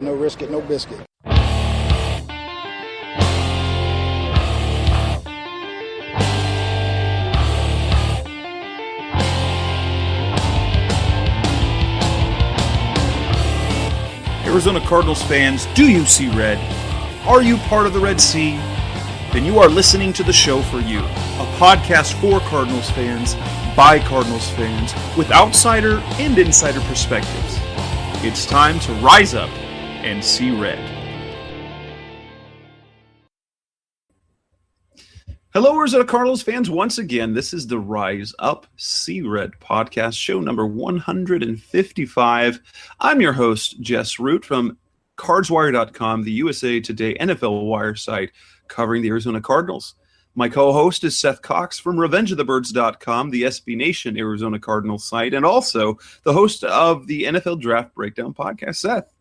No risk it, no biscuit. Arizona Cardinals fans, do you see red? Are you part of the Red Sea? Then you are listening to the show for you. A podcast for Cardinals fans, by Cardinals fans, with outsider and insider perspectives. It's time to rise up and see red. Hello, Arizona Cardinals fans. Once again, this is the Rise Up, See Red podcast, show number 155. I'm your host, Jess Root from CardsWire.com, the USA Today NFL Wire site covering the Arizona Cardinals. My co-host is Seth Cox from RevengeOfTheBirds.com, the SB Nation Arizona Cardinals site, and also the host of the NFL Draft Breakdown podcast. Seth,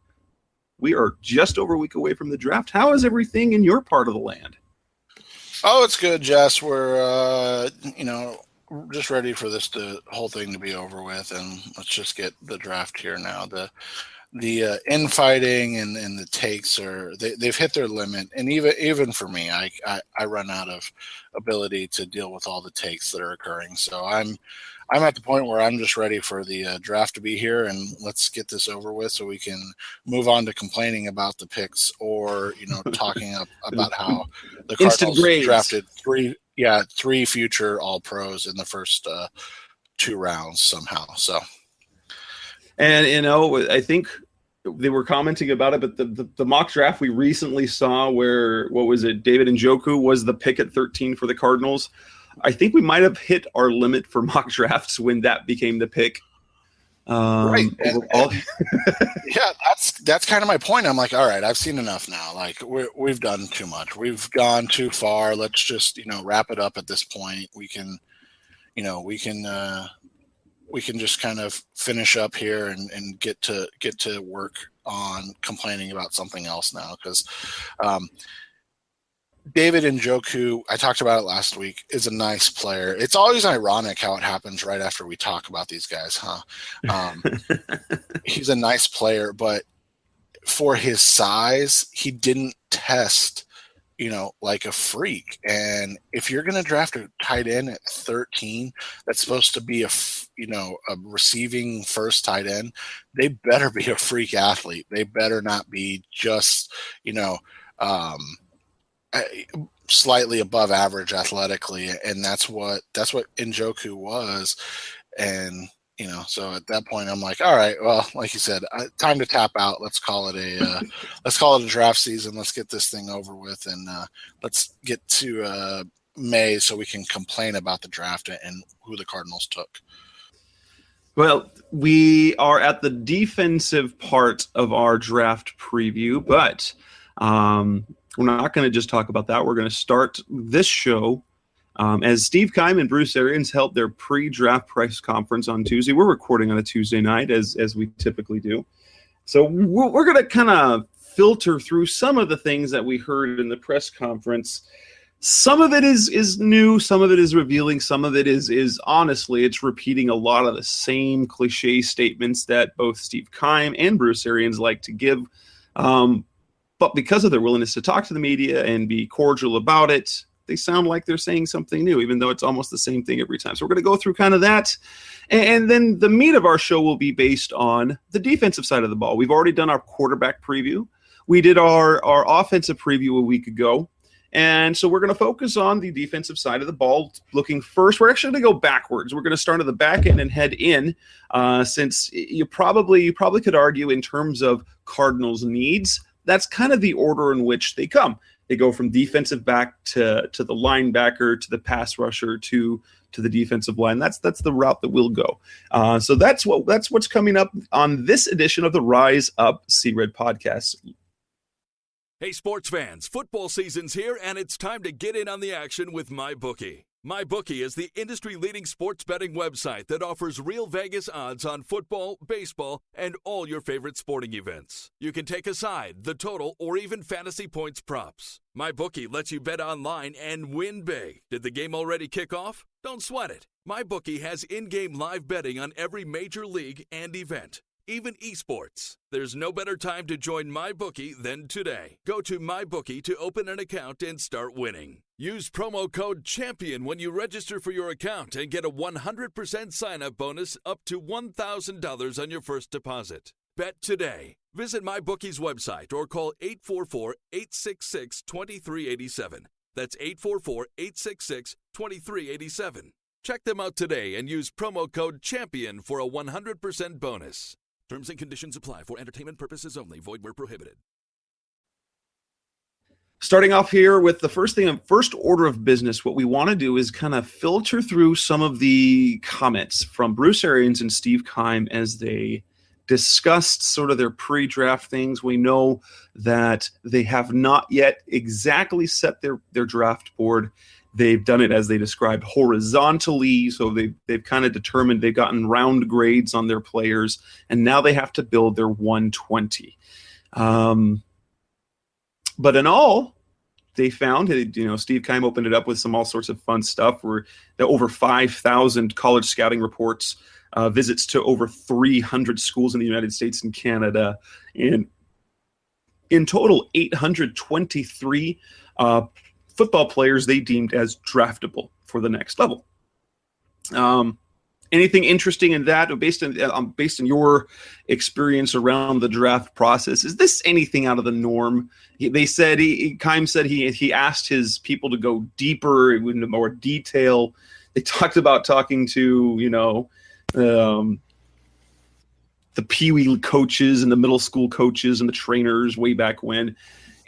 we are just over a week away from the draft. How is everything in your part of the land? Oh, it's good, Jess. We're, just ready for the whole thing to be over with, and let's just get the draft here now. The infighting and the takes they've hit their limit, and even for me, I run out of ability to deal with all the takes that are occurring. So I'm at the point where I'm just ready for the draft to be here, and let's get this over with so we can move on to complaining about the picks or talking about how the Cardinals drafted three future All Pros in the first two rounds somehow. So, and I think they were commenting about it, but the mock draft we recently saw where, David Njoku was the pick at 13 for the Cardinals. I think we might have hit our limit for mock drafts when that became the pick. Right. Yeah, that's kind of my point. I'm like, all right, I've seen enough now. Like we've done too much. We've gone too far. Let's just, wrap it up at this point. We can just kind of finish up here and get to work on complaining about something else now. Because David Njoku, I talked about it last week, is a nice player. It's always ironic how it happens right after we talk about these guys, huh? He's a nice player, but for his size, he didn't test, like a freak. And if you're going to draft a tight end at 13, that's supposed to be a receiving first tight end, they better be a freak athlete. They better not be just, slightly above average athletically, and that's what Njoku was. And so at that point I'm like, all right, well, like you said, time to tap out. Let's call it a draft season. Let's get this thing over with, and let's get to May so we can complain about the draft and who the Cardinals took. Well, we are at the defensive part of our draft preview, but we're not going to just talk about that. We're going to start this show as Steve Keim and Bruce Arians held their pre-draft press conference on Tuesday. We're recording on a Tuesday night, as we typically do. So we're going to kind of filter through some of the things that we heard in the press conference. Some of it is new, some of it is revealing, some of it is honestly, it's repeating a lot of the same cliche statements that both Steve Keim and Bruce Arians like to give. But because of their willingness to talk to the media and be cordial about it, they sound like they're saying something new, even though it's almost the same thing every time. So we're going to go through kind of that. And then the meat of our show will be based on the defensive side of the ball. We've already done our quarterback preview. We did our offensive preview a week ago. And so we're going to focus on the defensive side of the ball. Looking first, we're actually going to go backwards. We're going to start at the back end and head in, since you probably could argue in terms of Cardinals needs, that's kind of the order in which they come. They go from defensive back to the linebacker to the pass rusher to the defensive line. That's the route that we'll go. So that's what's coming up on this edition of the Rise Up See Red podcast. Hey, sports fans, football season's here, and it's time to get in on the action with MyBookie. MyBookie is the industry-leading sports betting website that offers real Vegas odds on football, baseball, and all your favorite sporting events. You can take a side, the total, or even fantasy points props. MyBookie lets you bet online and win big. Did the game already kick off? Don't sweat it. MyBookie has in-game live betting on every major league and event. even esports. There's no better time to join MyBookie than today. Go to MyBookie to open an account and start winning. Use promo code CHAMPION when you register for your account and get a 100% sign-up bonus up to $1,000 on your first deposit. Bet today. Visit MyBookie's website or call 844-866-2387. That's 844-866-2387. Check them out today and use promo code CHAMPION for a 100% bonus. Terms and conditions apply for entertainment purposes only. Void where prohibited. Starting off here with the first order of business, what we want to do is kind of filter through some of the comments from Bruce Arians and Steve Keim as they discussed sort of their pre-draft things. We know that they have not yet exactly set their draft board. They've done it, as they described, horizontally, so they've kind of determined they've gotten round grades on their players, and now they have to build their 120. But in all, they found, Steve Keim opened it up with all sorts of fun stuff, where there over 5,000 college scouting reports, visits to over 300 schools in the United States and Canada, and in total, 823 football players they deemed as draftable for the next level. Anything interesting in that, based on your experience around the draft process? Is this anything out of the norm? They said Keim said he asked his people to go deeper into more detail. They talked about talking to the peewee coaches and the middle school coaches and the trainers way back when.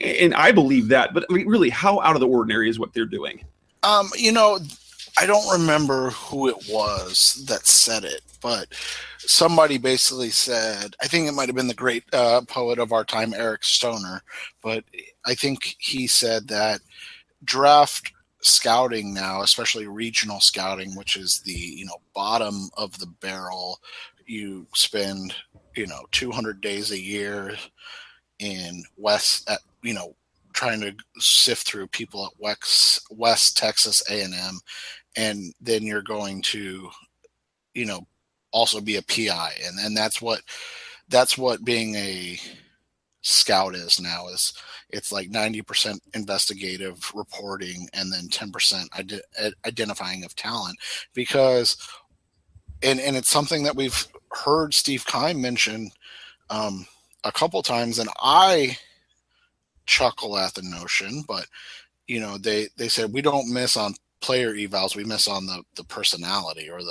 And I believe that, but I mean, really, how out of the ordinary is what they're doing? I don't remember who it was that said it, but somebody basically said, I think it might have been the great poet of our time, Eric Stoner, but I think he said that draft scouting now, especially regional scouting, which is the bottom of the barrel, you spend 200 days a year in trying to sift through people at West Texas A&M, and then you're going to also be a PI, and that's what being a scout is now. Is it's like 90% investigative reporting and then 10% identifying of talent, because and it's something that we've heard Steve Keim mention a couple times, and I chuckle at the notion, but they said we don't miss on player evals, we miss on the personality or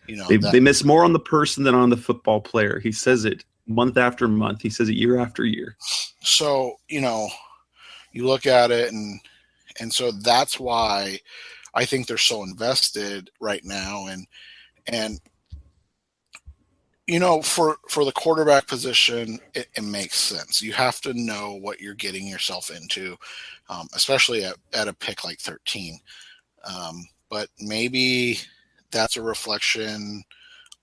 they miss more on the person than on the football player. He says it month after month. He says it year after year. So you look at it, and so that's why I think they're so invested right now, and for the quarterback position, it makes sense. You have to know what you're getting yourself into, especially at a pick like 13. But maybe that's a reflection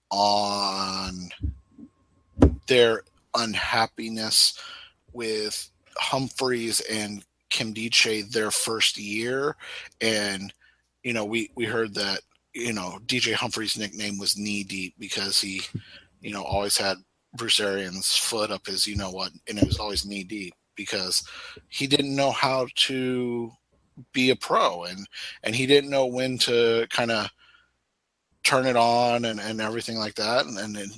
on their unhappiness with Humphreys and Kimdiche their first year. And, we heard that, DJ Humphreys' nickname was Knee Deep because he always had Bruce Arians' foot up his, and it was always knee deep because he didn't know how to be a pro, and he didn't know when to kind of turn it on and everything like that. And then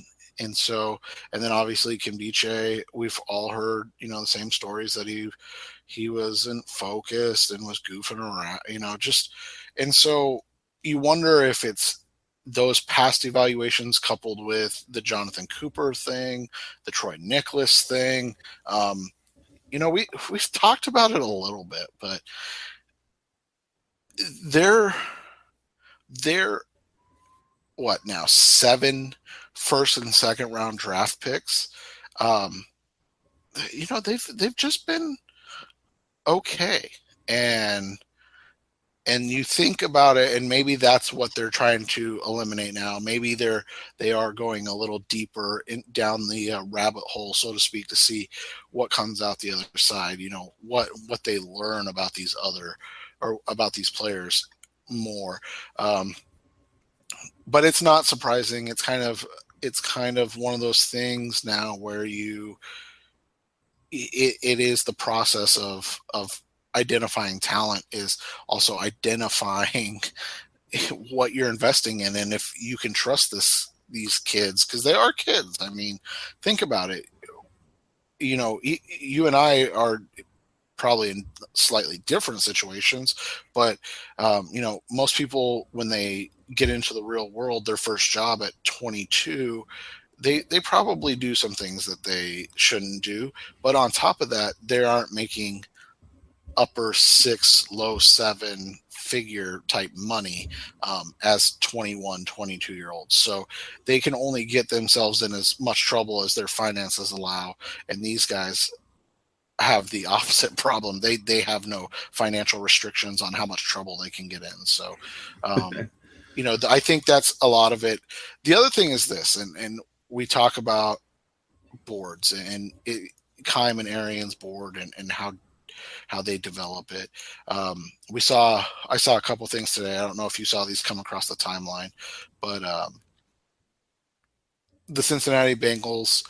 obviously Kimdiche, we've all heard, the same stories that he wasn't focused and was goofing around, and so you wonder if it's those past evaluations coupled with the Jonathan Cooper thing, the Troy Nicholas thing. We've talked about it a little bit, but they're what now? 7 first and second round draft picks. They've just been okay, and you think about it, and maybe that's what they're trying to eliminate now. Maybe they are going a little deeper down the rabbit hole, so to speak, to see what comes out the other side. What they learn about these players more. But it's not surprising. It's kind of it's kind of one of those things now where it is the process of identifying talent is also identifying what you're investing in, and if you can trust these kids, because they are kids. I mean, think about it. You and I are probably in slightly different situations, but most people, when they get into the real world, their first job at 22, they probably do some things that they shouldn't do. But on top of that, they aren't making upper 6, low 7 figure type money as 21, 22-year-olds. So they can only get themselves in as much trouble as their finances allow. And these guys have the opposite problem. They have no financial restrictions on how much trouble they can get in. So, I think that's a lot of it. The other thing is this, and we talk about boards and Keim and Arians board and how they develop it. I saw a couple things today. I don't know if you saw these come across the timeline, but the Cincinnati Bengals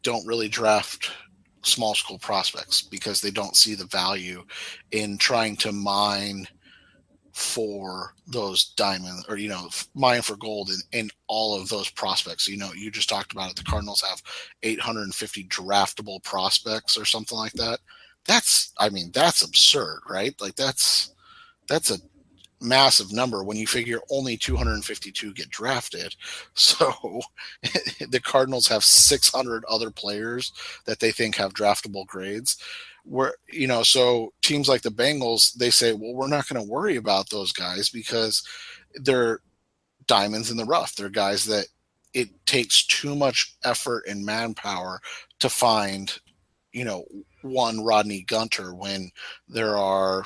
don't really draft small school prospects because they don't see the value in trying to mine for those diamonds, or mine for gold in all of those prospects. You just talked about it. The Cardinals have 850 draftable prospects or something like that. That's absurd, right? Like that's a massive number when you figure only 252 get drafted. So the Cardinals have 600 other players that they think have draftable grades. So teams like the Bengals, they say, well, we're not going to worry about those guys because they're diamonds in the rough. They're guys that it takes too much effort and manpower to find, one Rodney Gunter when there are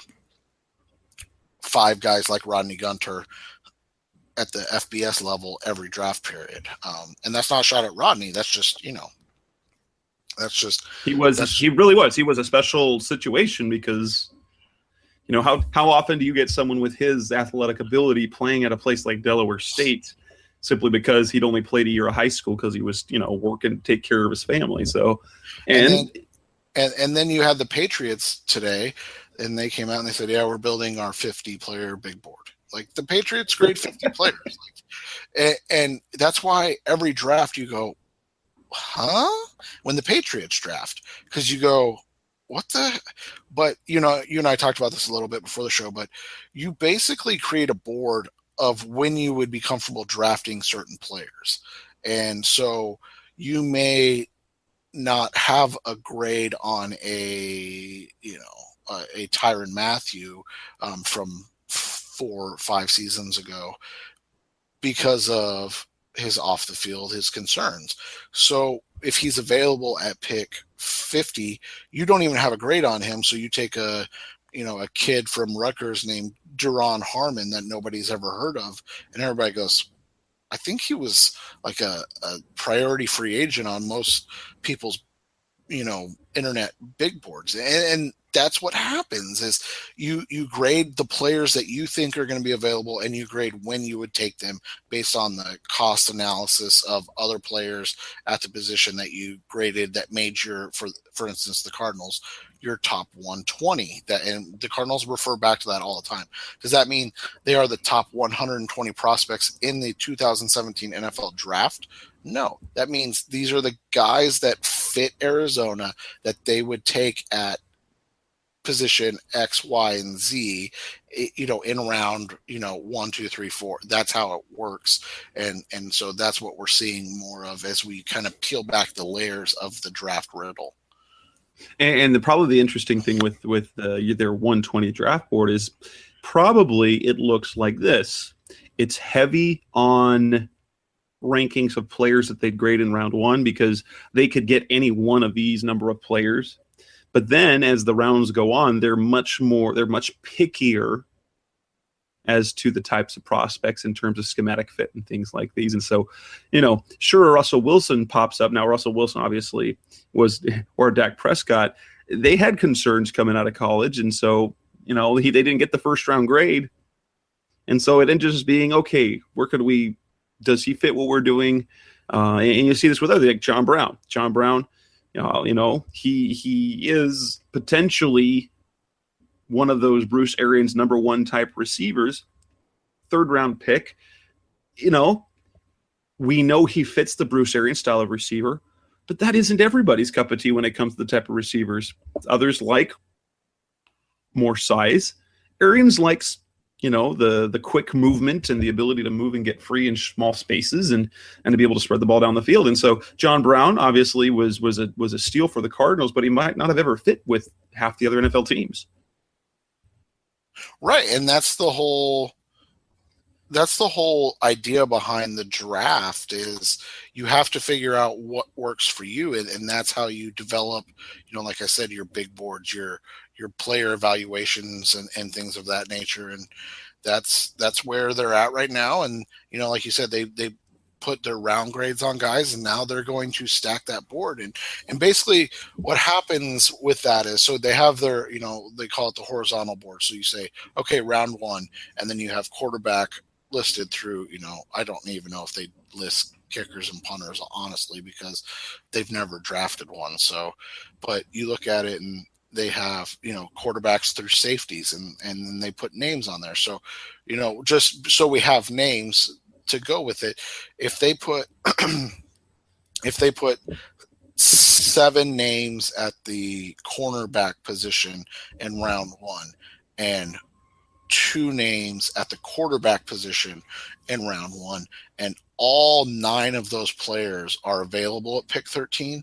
5 guys like Rodney Gunter at the FBS level every draft period. And that's not a shot at Rodney. That's just, he really was. He was a special situation because, how often do you get someone with his athletic ability playing at a place like Delaware State simply because he'd only played a year of high school because he was, working to take care of his family. So, and then you had the Patriots today, and they came out and they said, yeah, we're building our 50-player big board. Like, the Patriots grade 50 players. And that's why every draft you go, huh? When the Patriots draft, because you go, what the? But, you and I talked about this a little bit before the show, but you basically create a board of when you would be comfortable drafting certain players. And so you may not have a grade on a Tyrann Mathieu from 4 or 5 seasons ago because of his off the field, his concerns. So if he's available at pick 50, you don't even have a grade on him. So you take a kid from Rutgers named Duron Harmon that nobody's ever heard of, and everybody goes, I think he was like a priority free agent on most people's, internet big boards. And that's what happens is you grade the players that you think are going to be available, and you grade when you would take them based on the cost analysis of other players at the position that you graded that made for instance, the Cardinals, your top 120. And the Cardinals refer back to that all the time. Does that mean they are the top 120 prospects in the 2017 NFL draft? No, that means these are the guys that fit Arizona that they would take at position X, Y, and Z, in round, 1, 2, 3, 4. That's how it works. And so that's what we're seeing more of as we kind of peel back the layers of the draft riddle. And probably the interesting thing with their 120 draft board is probably it looks like this. It's heavy on rankings of players that they'd grade in round 1 because they could get any one of these number of players. But then as the rounds go on, they're much pickier as to the types of prospects in terms of schematic fit and things like these. And so, sure, Russell Wilson pops up. Now, Russell Wilson obviously or Dak Prescott, they had concerns coming out of college. And so, they didn't get the first round grade. And so it ended just being, okay, where could we Does he fit what we're doing? And you see this with other, like John Brown. John Brown, he is potentially one of those Bruce Arians number one type receivers, 3rd round pick. We know he fits the Bruce Arians style of receiver, but that isn't everybody's cup of tea when it comes to the type of receivers. Others like more size. Arians likes, the quick movement and the ability to move and get free in small spaces and to be able to spread the ball down the field. And so John Brown obviously was a steal for the Cardinals, but he might not have ever fit with half the other NFL teams. Right, and that's the whole idea behind the draft is you have to figure out what works for you, and that's how you develop, like I said, your big boards, your player evaluations and things of that nature. And that's where they're at right now. And, like you said, they put their round grades on guys, and now they're going to stack that board. And basically what happens with that is, so they have their, they call it the horizontal board. So you say, okay, round 1, and then you have quarterback listed through, I don't even know if they list kickers and punters, honestly, because they've never drafted one. So, but you look at it and they have, quarterbacks through safeties, and then they put names on there. So, just so we have names to go with it. If they put, 7 names at the cornerback position in round 1 and 2 names at the quarterback position in round 1, and all 9 of those players are available at pick 13,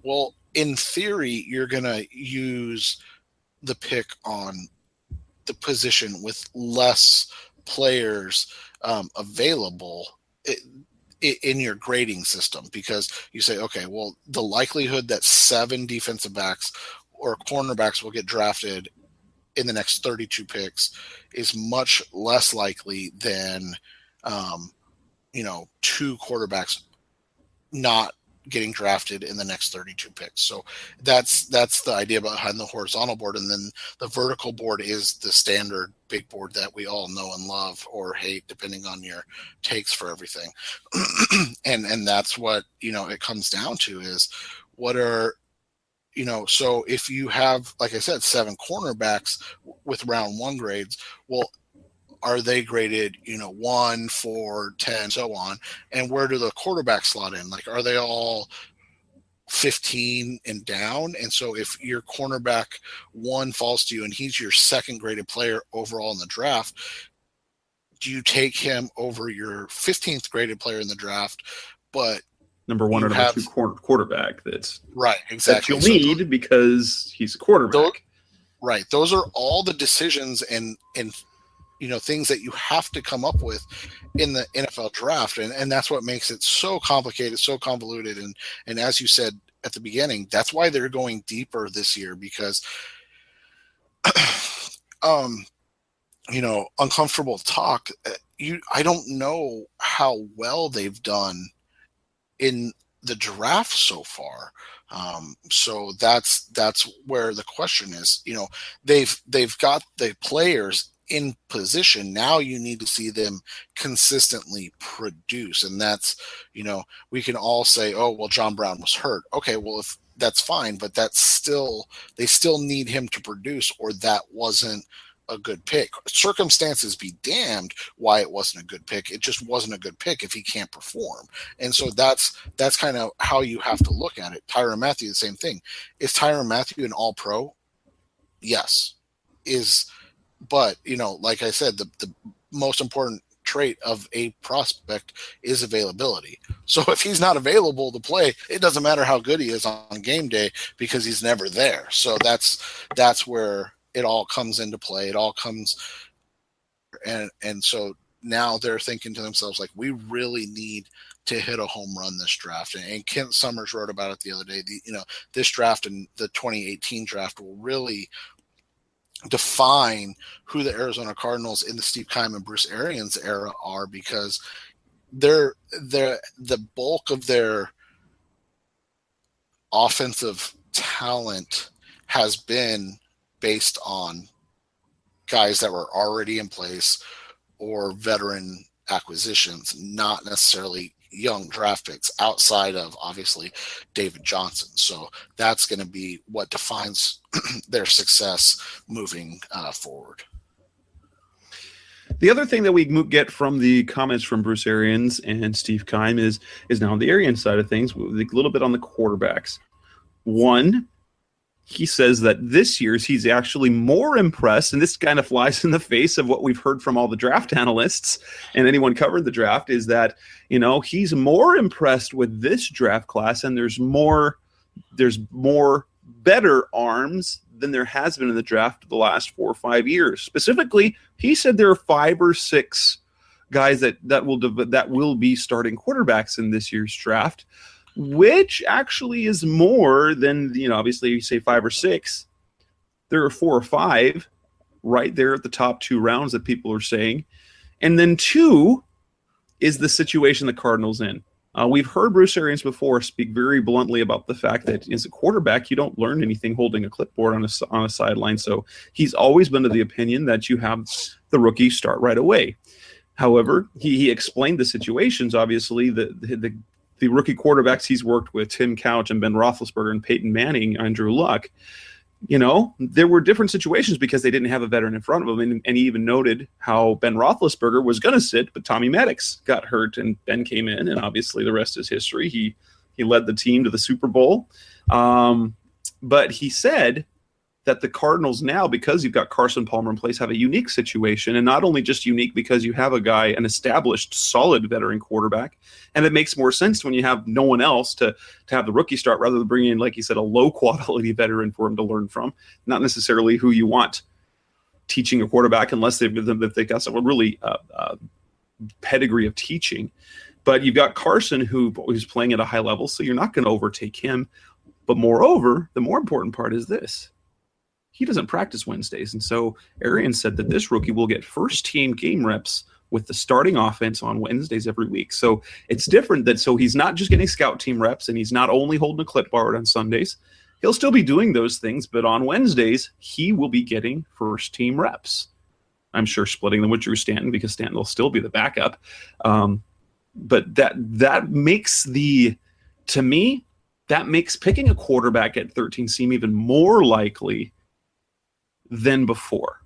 well, in theory, you're going to use the pick on the position with less players available in your grading system, because you say, okay, well, the likelihood that 7 defensive backs or cornerbacks will get drafted in the next 32 picks is much less likely than, 2 quarterbacks not getting drafted in the next 32 picks. So that's the idea behind the horizontal board. And then the vertical board is the standard big board that we all know and love or hate, depending on your takes for everything. and that's what, it comes down to is what are, so if you have, like I said, 7 cornerbacks with round 1 grades, well, are they graded, 1, 4, 10, so on? And where do the quarterbacks slot in? Like, are they all 15 and down? And so if your cornerback 1 falls to you and he's your 2nd graded player overall in the draft, do you take him over your 15th graded player in the draft, but number 1 or number 2 quarterback that's right, exactly, that you'll need because he's a quarterback. Right. Those are all the decisions and things that you have to come up with in the NFL draft. And that's what makes it so complicated, so convoluted. And as you said at the beginning, that's why they're going deeper this year, because, uncomfortable talk. I don't know how well they've done in the draft so far. So that's where the question is, they've got the players in position. Now you need to see them consistently produce. And that's, we can all say, oh, well, John Brown was hurt. Okay, well, if that's fine, but they still need him to produce, or that wasn't a good pick. Circumstances be damned why it wasn't a good pick. It just wasn't a good pick if he can't perform. And so that's kind of how you have to look at it. Tyrann Mathieu, the same thing. Is Tyrann Mathieu an all-pro? Yes. But, like I said, the most important trait of a prospect is availability. So if he's not available to play, it doesn't matter how good he is on game day, because he's never there. So that's where it all comes into play. It all comes. And so now they're thinking to themselves, like, we really need to hit a home run this draft. And Kent Summers wrote about it the other day. This draft and the 2018 draft will really define who the Arizona Cardinals in the Steve Keim and Bruce Arians era are, because the bulk of their offensive talent has been based on guys that were already in place or veteran acquisitions, not necessarily young draft picks outside of obviously David Johnson. So that's going to be what defines their success moving forward. The other thing that we get from the comments from Bruce Arians and Steve Keim is now on the Arians side of things, a little bit on the quarterbacks. One, he says that this year's he's actually more impressed, and this kind of flies in the face of what we've heard from all the draft analysts and anyone covering the draft, is that, he's more impressed with this draft class, and there's more better arms than there has been in the draft the last 4 or 5 years. Specifically, he said there are 5 or 6 guys that will be starting quarterbacks in this year's draft, which actually is more than, obviously you say 5 or 6. There are 4 or 5 right there at the top 2 rounds that people are saying. And then 2 is the situation the Cardinals in. We've heard Bruce Arians before speak very bluntly about the fact that as a quarterback, you don't learn anything holding a clipboard on a sideline. So he's always been of the opinion that you have the rookie start right away. However, he explained the situations. Obviously, the rookie quarterbacks he's worked with, Tim Couch and Ben Roethlisberger and Peyton Manning, Andrew Luck, there were different situations because they didn't have a veteran in front of them. And he even noted how Ben Roethlisberger was going to sit, but Tommy Maddox got hurt and Ben came in, and obviously the rest is history. He led the team to the Super Bowl. But he said that the Cardinals now, because you've got Carson Palmer in place, have a unique situation, and not only just unique because you have an established, solid veteran quarterback, and it makes more sense when you have no one else to have the rookie start rather than bringing in, like you said, a low-quality veteran for him to learn from, not necessarily who you want teaching a quarterback unless they've got some really pedigree of teaching. But you've got Carson who's playing at a high level, so you're not going to overtake him. But moreover, the more important part is this. He doesn't practice Wednesdays. And so Arians said that this rookie will get first-team game reps with the starting offense on Wednesdays every week. So it's different so he's not just getting scout team reps, and he's not only holding a clipboard on Sundays. He'll still be doing those things, but on Wednesdays, he will be getting first-team reps. I'm sure splitting them with Drew Stanton because Stanton will still be the backup. But that makes to me, that makes picking a quarterback at 13 seem even more likely than before,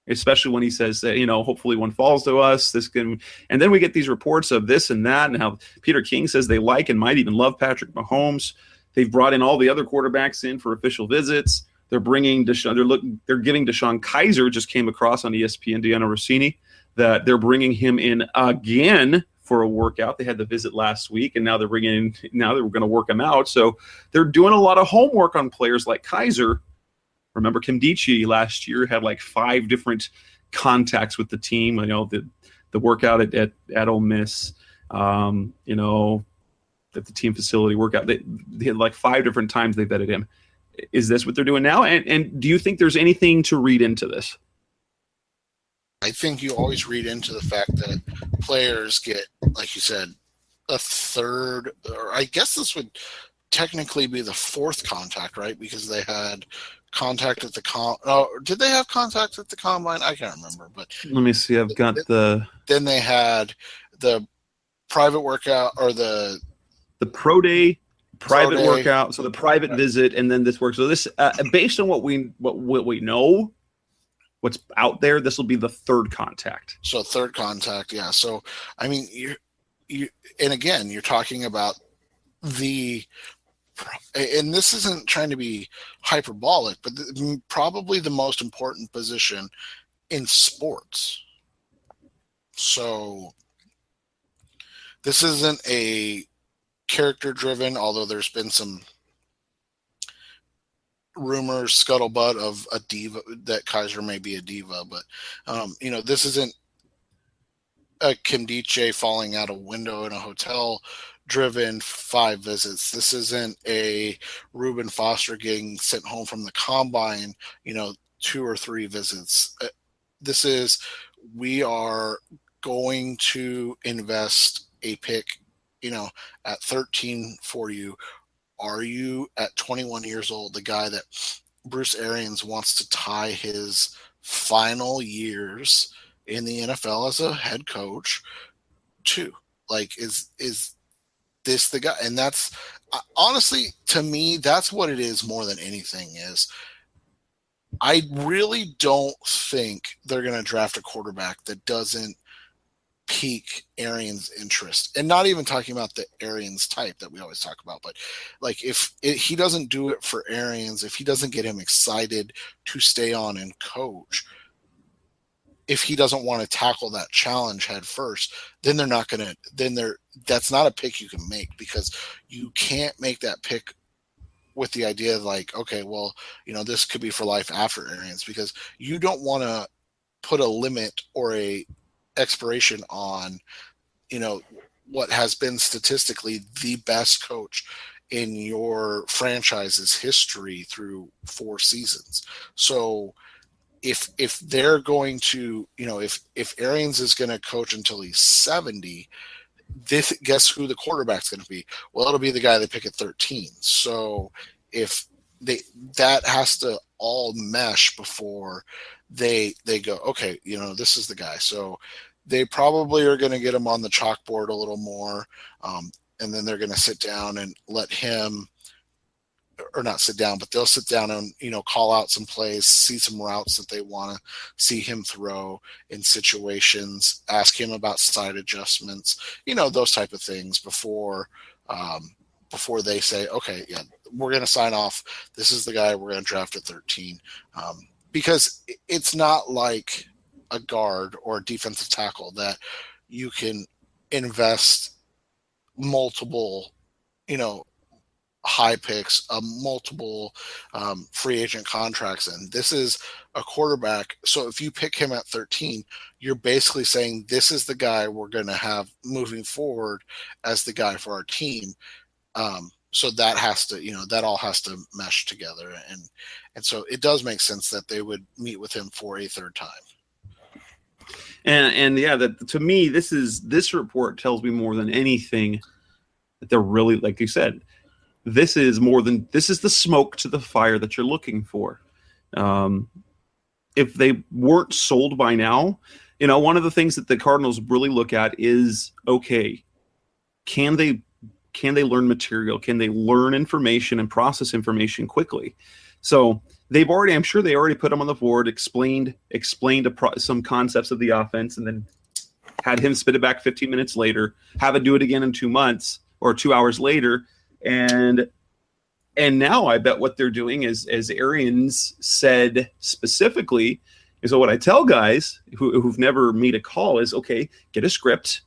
especially when he says that, hopefully one falls to us. And then we get these reports of this and that, and how Peter King says they like and might even love Patrick Mahomes. They've brought in all the other quarterbacks in for official visits. They're bringing they're giving DeShone Kizer, just came across on ESPN, Deanna Rossini, that they're bringing him in again for a workout. They had the visit last week, and now they're going to work him out. So they're doing a lot of homework on players like Kizer. Remember, Kim Dichie last year had like 5 different contacts with the team. The workout at Ole Miss, at the team facility workout. They had like 5 different times they vetted him. Is this what they're doing now? And do you think there's anything to read into this? I think you always read into the fact that players get, like you said, a third, or I guess this would technically be the 4th contact, right? Because they had contact at the did they have contact at the combine? I can't remember, but let me see. I've got then they had the private workout, or the pro day, private workout, so the private visit, and then this work. So this, based on what we know, what's out there, this will be the 3rd contact. So 3rd contact, yeah. So I mean, you and again, you're talking about and this isn't trying to be hyperbolic, but probably the most important position in sports. So this isn't a character-driven, although there's been some rumors, scuttlebutt of a diva, that Kizer may be a diva, but this isn't a Kim Dichie falling out a window in a hotel driven 5 visits. This isn't a Reuben Foster getting sent home from the combine, 2 or 3 visits. This is, we are going to invest a pick, at 13 for you. Are you at 21 years old, the guy that Bruce Arians wants to tie his final years in the NFL as a head coach too. Like, is this the guy? And that's honestly, to me, that's what it is more than anything. Is I really don't think they're going to draft a quarterback that doesn't pique Arians' interest, and not even talking about the Arians type that we always talk about, but like if he doesn't do it for Arians, if he doesn't get him excited to stay on and coach, if he doesn't want to tackle that challenge head first, then they're not going to. That's not a pick you can make, because you can't make that pick with the idea of like, okay, well, this could be for life after Arians, because you don't want to put a limit or a expiration on, what has been statistically the best coach in your franchise's history through 4 seasons. So if they're going to, if Arians is going to coach until he's 70, guess who the quarterback's going to be? Well, it'll be the guy they pick at 13. So if that has to all mesh before they go, okay, this is the guy. So they probably are going to get him on the chalkboard a little more, and then they're going to sit down and let him, or not sit down, but they'll sit down and call out some plays, see some routes that they want to see him throw in situations, ask him about side adjustments, those type of things before they say, okay, yeah, we're going to sign off. This is the guy we're going to draft at 13, because it's not like a guard or a defensive tackle that you can invest multiple, high picks, multiple free agent contracts in. This is a quarterback. So if you pick him at 13, you're basically saying this is the guy we're going to have moving forward as the guy for our team. So that has to, that all has to mesh together. And so it does make sense that they would meet with him for a third time. And yeah, that to me, this report tells me more than anything that they're really, like you said, this is the smoke to the fire that you're looking for. If they weren't sold by now, one of the things that the Cardinals really look at is, okay, can they learn material? Can they learn information and process information quickly? So I'm sure they already put him on the board, explained some concepts of the offense, and then had him spit it back 15 minutes later, have it do it again in 2 months or 2 hours later. And now I bet what they're doing is, as Arians said specifically, is what I tell guys who've never made a call is, okay, get a script,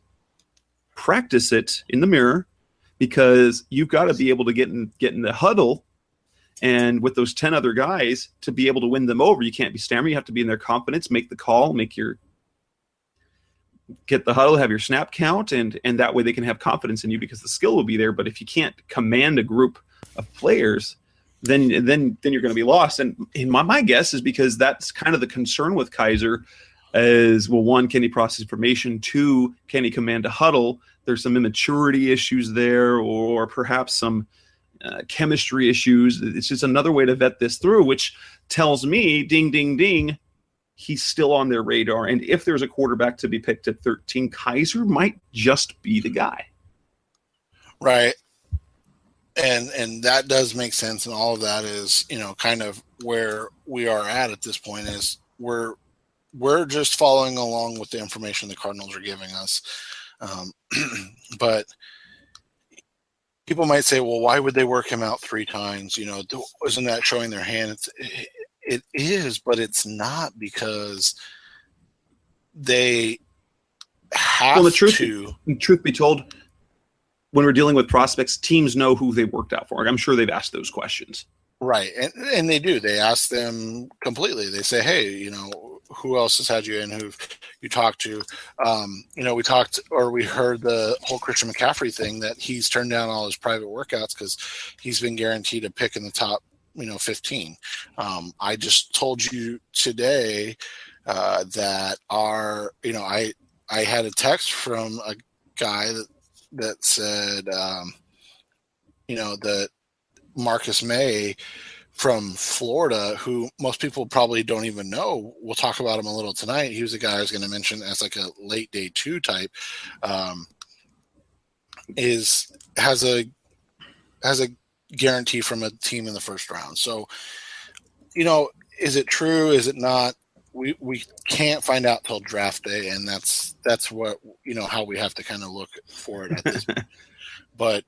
practice it in the mirror, because you've got to be able to get in the huddle and with those 10 other guys to be able to win them over. You can't be stammering. You have to be in their confidence, make the call, get the huddle, have your snap count, and that way they can have confidence in you, because the skill will be there. But if you can't command a group of players, then you're going to be lost. And my guess is because that's kind of the concern with Kaiser is, well, 1, can he process information? 2, can he command a huddle? There's some immaturity issues there, or perhaps some chemistry issues. It's just another way to vet this through, which tells me, ding, ding, ding, he's still on their radar. And if there's a quarterback to be picked at 13, Kaiser might just be the guy. Right. And that does make sense. And all of that is, kind of where we are at this point is we're just following along with the information the Cardinals are giving us. But people might say, well, why would they work him out 3 times? Isn't that showing their hand? It is, but it's not, because they have truth be told, when we're dealing with prospects, teams know who they worked out for. I'm sure they've asked those questions. Right. And they do. They ask them completely. They say, hey, who else has had you in, who you talked to? We heard the whole Christian McCaffrey thing, that he's turned down all his private workouts because he's been guaranteed a pick in the top 15. I just told you today that I had a text from a guy that said, that Marcus May from Florida, who most people probably don't even know. We'll talk about him a little tonight. He was a guy I was going to mention as like a late day 2 type. Has a guarantee from a team in the first round. So, is it true? Is it not? We can't find out till draft day, and that's what how we have to kind of look for it at this point. But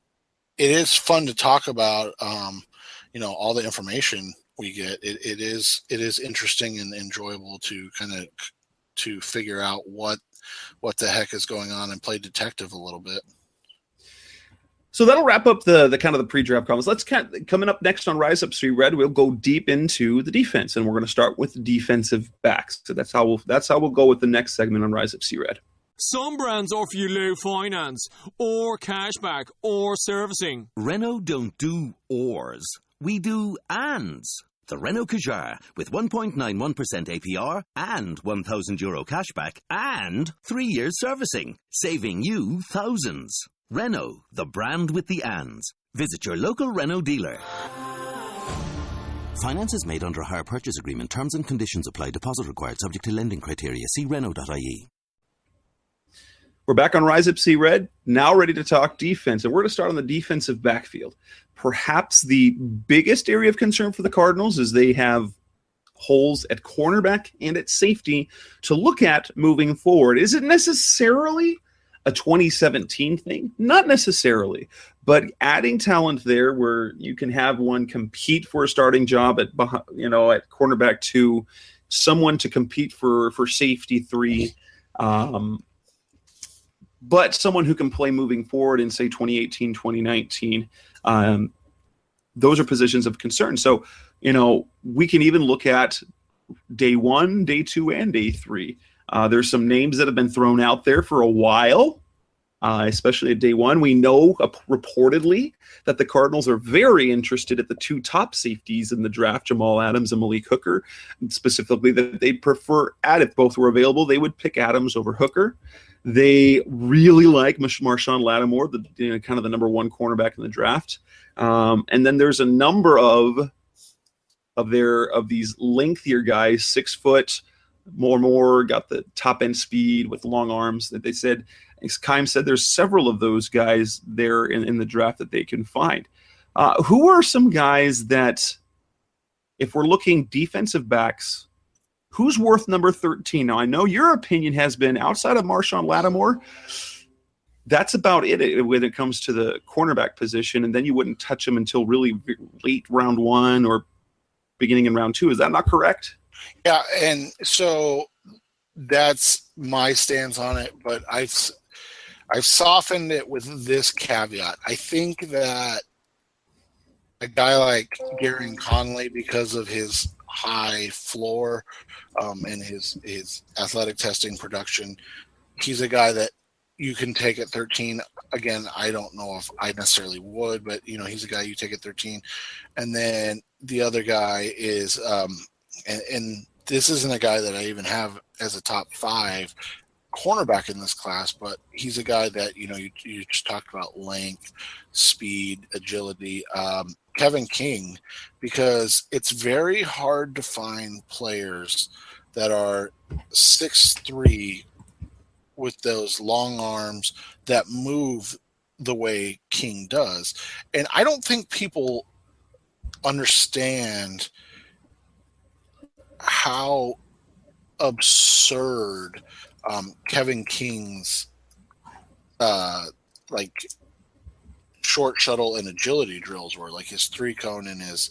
it is fun to talk about. All the information we get. It is interesting and enjoyable to kind of to figure out what the heck is going on and play detective a little bit. So that'll wrap up the kind of the pre-draft comments. Let's coming up next on Rise Up See Red, we'll go deep into the defense, and we're going to start with defensive backs. So that's how we'll go with the next segment on Rise Up See Red. Some brands offer you low finance, or cashback, or servicing. Renault don't do ors. We do ands. The Renault Kadjar with 1.91% APR and €1,000 cashback and 3 years servicing, saving you thousands. Renault, the brand with the ands. Visit your local Renault dealer. Finance is made under a hire purchase agreement. Terms and conditions apply. Deposit required. Subject to lending criteria. See Renault.ie. We're back on Rise Up See Red, now ready to talk defense. And we're going to start on the defensive backfield. Perhaps the biggest area of concern for the Cardinals is they have holes at cornerback and at safety to look at moving forward. Is it necessarily a 2017 thing? Not necessarily, but adding talent there where you can have one compete for a starting job at cornerback 2, someone to compete for safety 3, but someone who can play moving forward in, say, 2018, 2019. Those are positions of concern. So, we can even look at day 1, day 2, and day 3. There's some names that have been thrown out there for a while, especially at day 1. We know reportedly that the Cardinals are very interested at the 2 top safeties in the draft, Jamal Adams and Malik Hooker, specifically that they prefer if both were available, they would pick Adams over Hooker. They really like Marshawn Lattimore, kind of the number 1 cornerback in the draft. And then there's a number of these lengthier guys, 6 foot, more, got the top end speed with long arms that they said. As Keim said, there's several of those guys there in the draft that they can find. Who are some guys that, if we're looking defensive backs, who's worth number 13? Now, I know your opinion has been outside of Marshawn Lattimore, that's about it when it comes to the cornerback position, and then you wouldn't touch him until really late round 1 or beginning in round 2. Is that not correct? Yeah, and so that's my stance on it, but I've softened it with this caveat. I think that a guy like Gary Conley, because of his high floor and his athletic testing production, he's a guy that you can take at 13. Again, I don't know if I necessarily would, but he's a guy you take at 13. And then the other guy is and this isn't a guy that I even have as a top 5 cornerback in this class, but he's a guy that you just talked about: length, speed, agility. Kevin King, because it's very hard to find players that are 6'3" with those long arms that move the way King does. And I don't think people understand how absurd Kevin King's short shuttle and agility drills were, like his 3-cone and his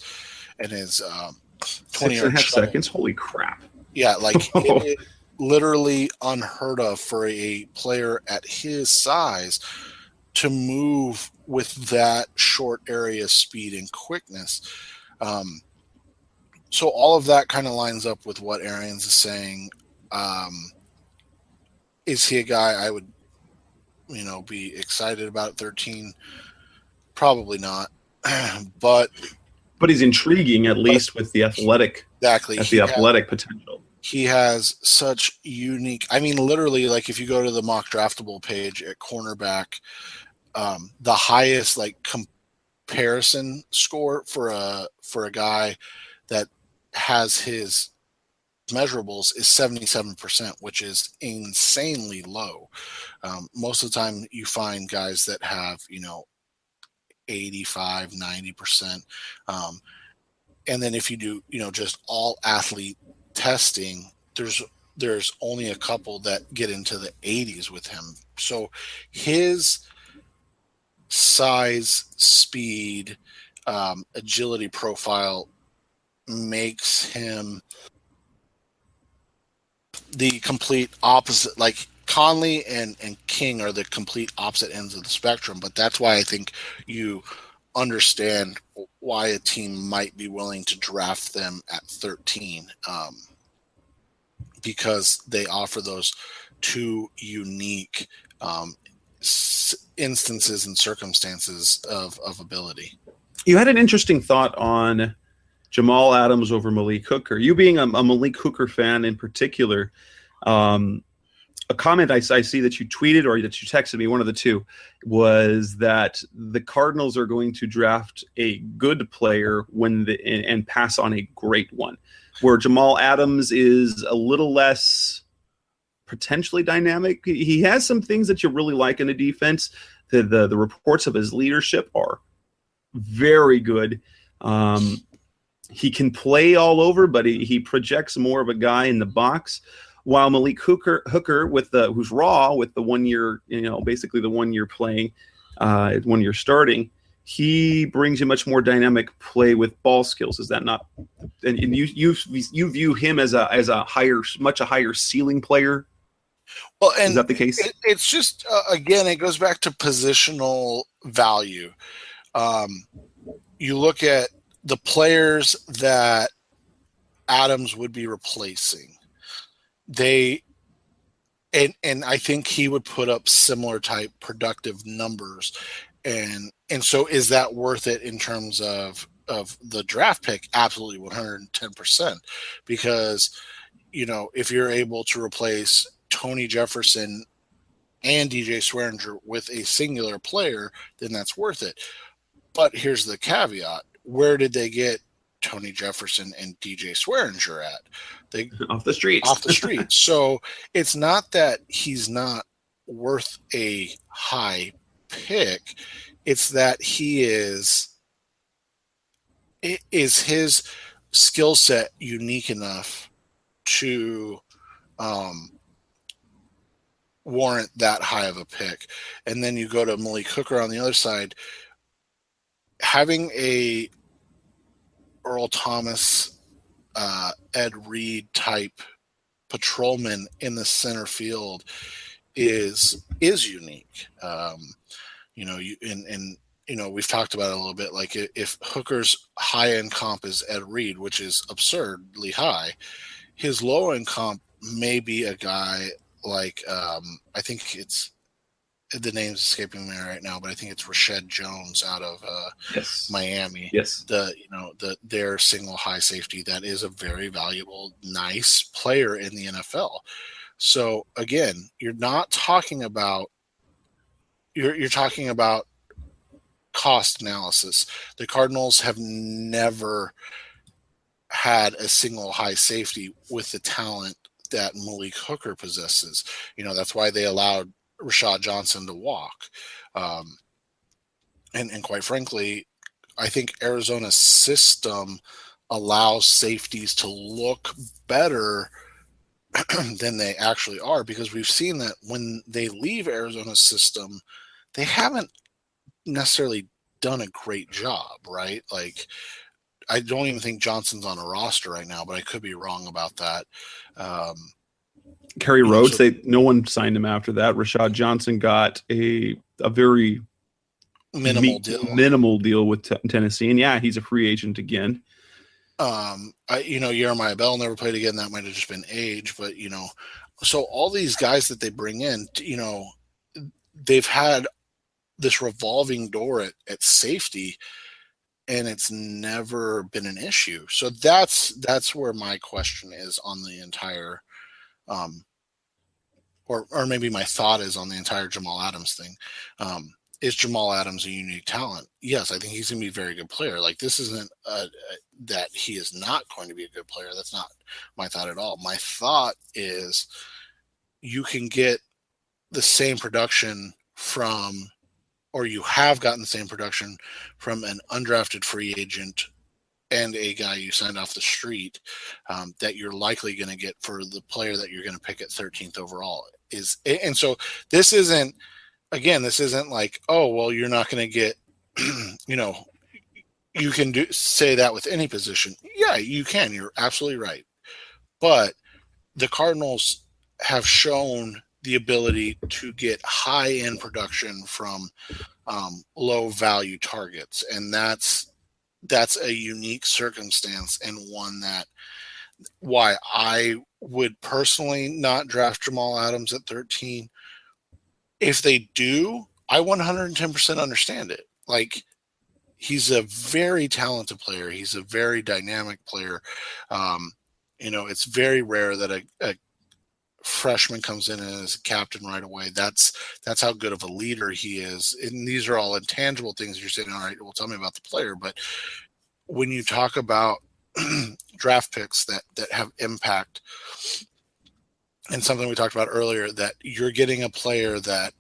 20.5 seconds. Holy crap. Yeah, it literally unheard of for a player at his size to move with that short area speed and quickness. So all of that kind of lines up with what Arians is saying. Is he a guy I would, be excited about at 13? Probably not. But he's intriguing, at least with the athletic. Exactly. The athletic potential. He has such unique. I mean, literally, if you go to the mock draftable page at cornerback, the highest comparison score for a guy that has his measurables is 77%, which is insanely low. Most of the time you find guys that have, 85, 90%. And then if you do, just all athlete testing, there's only a couple that get into the 80s with him. So his size, speed, agility profile makes him the complete opposite. Like Conley and King are the complete opposite ends of the spectrum, but that's why I think you understand why a team might be willing to draft them at 13, because they offer those two unique instances and circumstances of ability. You had an interesting thought on Jamal Adams over Malik Hooker. You being a Malik Hooker fan in particular, a comment I see that you tweeted or that you texted me, one of the two, was that the Cardinals are going to draft a good player and pass on a great one, where Jamal Adams is a little less potentially dynamic. He has some things that you really like in the defense. The reports of his leadership are very good. He can play all over, but he projects more of a guy in the box. While Malik Hooker who's raw with the 1 year, basically the 1 year playing, 1 year starting, he brings you much more dynamic play with ball skills. Is that not? And you view him as a much higher ceiling player. Well, and is that the case? It's just again, it goes back to positional value. You look at the players that Adams would be replacing. And I think he would put up similar type productive numbers. And so is that worth it in terms of the draft pick? Absolutely, 110%. Because, if you're able to replace Tony Jefferson and DJ Swearinger with a singular player, then that's worth it. But here's the caveat. Where did they get Tony Jefferson and DJ Swearinger at? They off the streets. So it's not that he's not worth a high pick. It's that is his skill set unique enough to warrant that high of a pick. And then you go to Malik Hooker on the other side. Having a Earl Thomas, Ed Reed type patrolman in the center field is unique. We've talked about it a little bit. Like if Hooker's high end comp is Ed Reed, which is absurdly high, his low end comp may be a guy like I think it's, the name's escaping me right now, but I think it's Rashad Jones out of Miami. Yes. Their single high safety that is a very valuable, nice player in the NFL. So again, you're not talking about you're talking about cost analysis. The Cardinals have never had a single high safety with the talent that Malik Hooker possesses. That's why they allowed Rashad Johnson to walk. And quite frankly, I think Arizona's system allows safeties to look better than they actually are, because we've seen that when they leave Arizona's system, they haven't necessarily done a great job, right? Like, I don't even think Johnson's on a roster right now, but I could be wrong about that. Kerry Rhodes, no one signed him after that. Rashad Johnson got a very minimal deal with Tennessee, and yeah, he's a free agent again. Jeremiah Bell never played again. That might have just been age, but so all these guys that they bring in, they've had this revolving door at safety, and it's never been an issue. So that's where my question is on the entire, or maybe my thought is on the entire Jamal Adams thing. is Jamal Adams a unique talent? Yes, I think he's going to be a very good player. Like, this isn't that he is not going to be a good player. That's not my thought at all. My thought is you can get the same production from, or you have gotten the same production from an undrafted free agent and a guy you signed off the street that you're likely going to get for the player that you're going to pick at 13th overall. And so this isn't like, oh, well, you're not going to get, you can say that with any position. Yeah, you can. You're absolutely right. But the Cardinals have shown the ability to get high-end production from low-value targets, and that's a unique circumstance, and one that why I would personally not draft Jamal Adams at 13. If they do, I 110% understand it. Like, he's a very talented player. He's a very dynamic player. It's very rare that a freshman comes in and is a captain right away. That's how good of a leader he is. And these are all intangible things. You're saying, all right, well, tell me about the player. But when you talk about draft picks that have impact, and something we talked about earlier, that you're getting a player that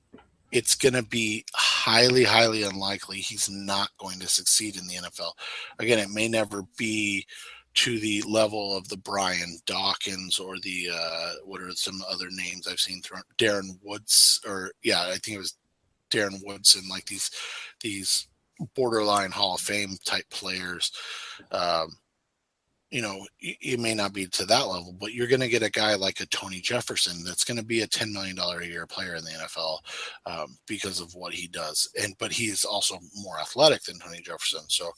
it's going to be highly, highly unlikely he's not going to succeed in the NFL. Again, it may never be to the level of the Brian Dawkins or the what are some other names I've seen thrown, Darren Woods, I think it was Darren Woodson, like these borderline Hall of Fame type players. It may not be to that level, but you're going to get a guy like a Tony Jefferson that's going to be a $10 million a year player in the NFL because of what he does. But he is also more athletic than Tony Jefferson. So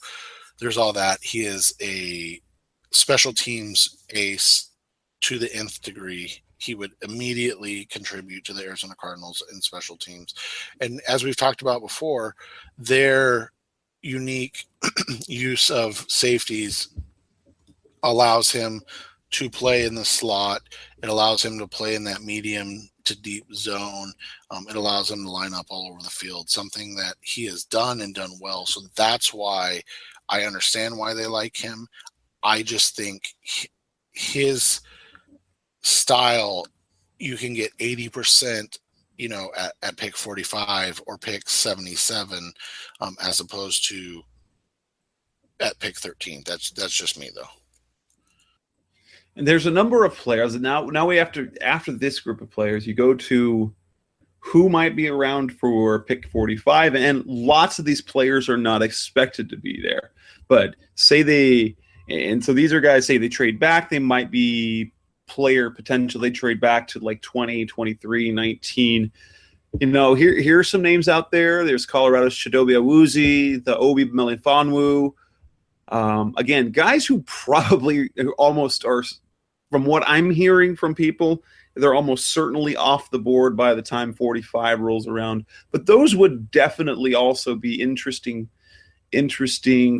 there's all that. He is a special teams ace to the nth degree. He would immediately contribute to the Arizona Cardinals in special teams. And as we've talked about before, their unique use of safeties allows him to play in the slot. It allows him to play in that medium to deep zone. It allows him to line up all over the field, something that he has done and done well. So that's why I understand why they like him. I just think his style, you can get 80%, at pick 45 or pick 77, as opposed to at pick 13. That's just me, though. And there's a number of players. And now we have to, after this group of players, you go to who might be around for pick 45. And lots of these players are not expected to be there. But so these are guys, say they trade back, they might be player potential. They trade back to like 20, 23, 19. Here are some names out there. There's Colorado's Chidobe Awuzie, the Obi Melifonwu. Again, guys who probably almost are, from what I'm hearing from people, they're almost certainly off the board by the time 45 rolls around. But those would definitely also be interesting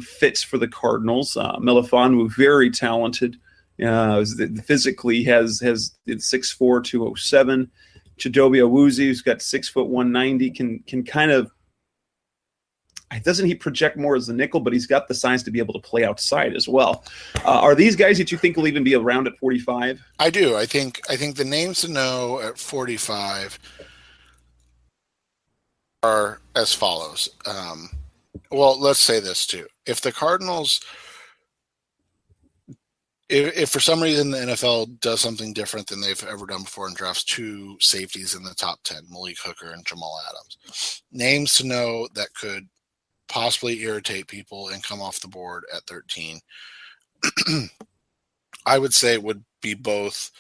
fits for the Cardinals. Melifonwu, very talented. Physically has 6'4", 207. Chidobe Awuzie, who's got 6'1", 190, can kind of. Doesn't he project more as the nickel, but he's got the size to be able to play outside as well. Are these guys that you think will even be around at 45? I do. I think the names to know at 45 are as follows. Well, let's say this too. If the Cardinals, if for some reason the NFL does something different than they've ever done before and drafts two safeties in the top 10, Malik Hooker and Jamal Adams, names to know that could possibly irritate people and come off the board at 13, I would say it would be both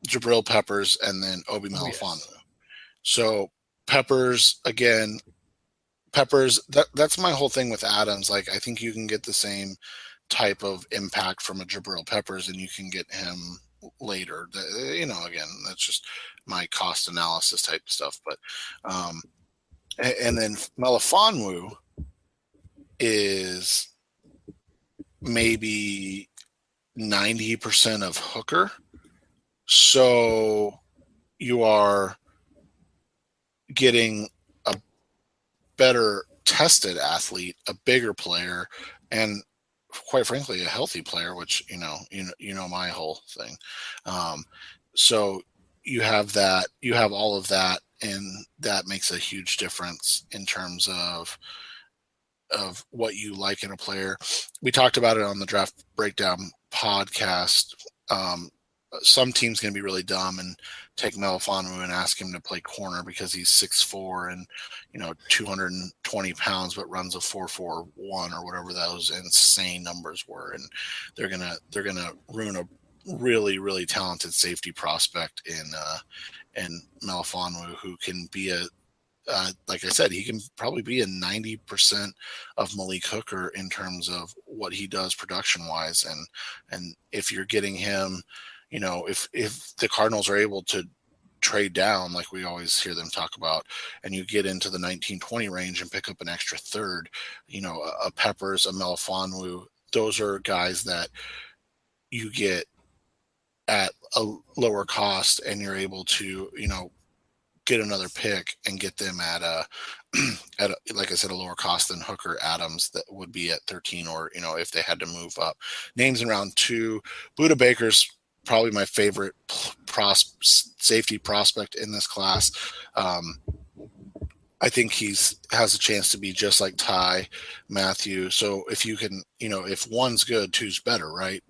Jabril Peppers and then Obi Melifonwu. Yes. So Peppers, that's my whole thing with Adams. Like, I think you can get the same type of impact from a Jabril Peppers and you can get him later. Again, that's just my cost analysis type stuff. But and then Melifonwu is maybe 90% of Hooker. So you are getting better tested athlete, a bigger player, and quite frankly, a healthy player, which, my whole thing. So you have all of that, and that makes a huge difference in terms of what you like in a player. We talked about it on the Draft Breakdown podcast. Some team's going to be really dumb and take Melifonwu and ask him to play corner because he's 6'4" and 220 pounds, but runs a 4.41 or whatever those insane numbers were, and they're gonna ruin a really, really talented safety prospect in Melifonwu, who can be like I said, he can probably be a 90% of Malik Hooker in terms of what he does production wise, and if you're getting him, if the Cardinals are able to trade down, like we always hear them talk about, and you get into the 19-20 range and pick up an extra third, a Peppers, a Melifonwu, those are guys that you get at a lower cost, and you're able to, get another pick and get them at like I said, a lower cost than Hooker, Adams, that would be at 13, or, if they had to move up. Names in round 2, Budda Baker's probably my favorite safety prospect in this class. I think has a chance to be just like Ty Matthew. So if you can, if one's good, two's better, right?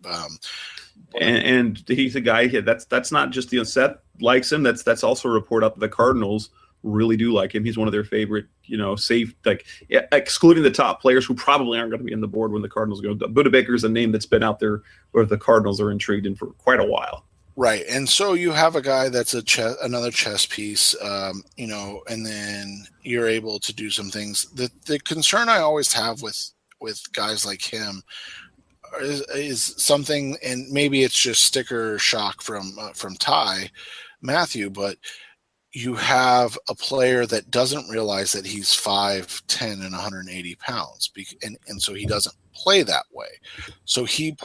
And he's a guy here. That's not just Seth likes him. That's also a report up. The Cardinals really do like him. He's one of their favorite, safe, excluding the top players who probably aren't going to be on the board when the Cardinals go. Budda Baker is a name that's been out there where the Cardinals are intrigued in for quite a while. Right. And so you have a guy that's another chess piece, and then you're able to do some things. The concern I always have with guys like him is something, and maybe it's just sticker shock from Ty Matthew, but you have a player that doesn't realize that he's 5'10" and 180 pounds, and so he doesn't play that way. So he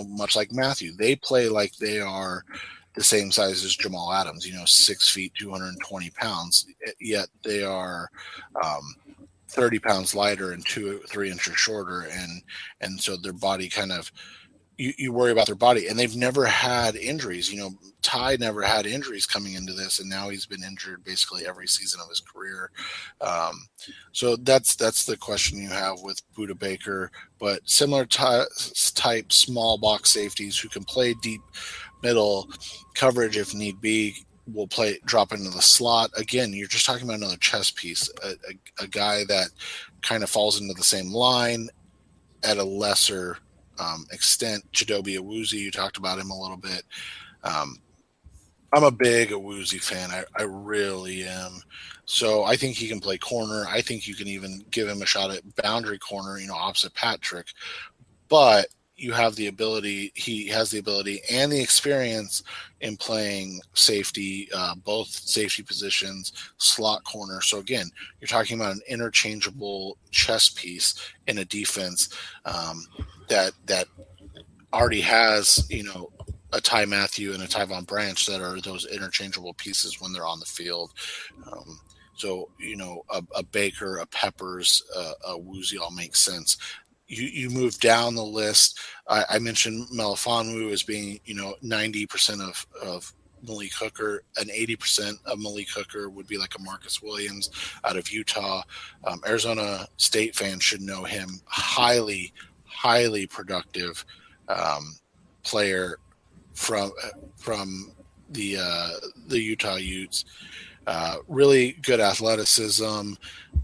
much like Matthew, they play like they are the same size as Jamal Adams, 6 feet, 220 pounds, yet they are 30 pounds lighter and 2-3 inches shorter, and so their body kind of, you worry about their body, and they've never had injuries. Ty never had injuries coming into this, and now he's been injured basically every season of his career. So that's the question you have with Budda Baker, but similar type small box safeties who can play deep middle coverage if need be, will drop into the slot. Again, you're just talking about another chess piece, a guy that kind of falls into the same line at a lesser extent. Chidobe Awuzie, you talked about him a little bit. I'm a big Awuzie fan. I really am. So I think he can play corner. I think you can even give him a shot at boundary corner, opposite Patrick. But he has the ability and the experience in playing safety, both safety positions, slot corner. So again, you're talking about an interchangeable chess piece in a defense that already has, a Ty Matthew and a Tyvon Branch that are those interchangeable pieces when they're on the field. So, a Baker, a Peppers, a Woozy all makes sense. You move down the list. I mentioned Melifonwu as being, 90% of Malik Hooker, and 80% of Malik Hooker would be like a Marcus Williams out of Utah. Arizona State fans should know him. Highly, highly productive player from the Utah Utes. Really good athleticism,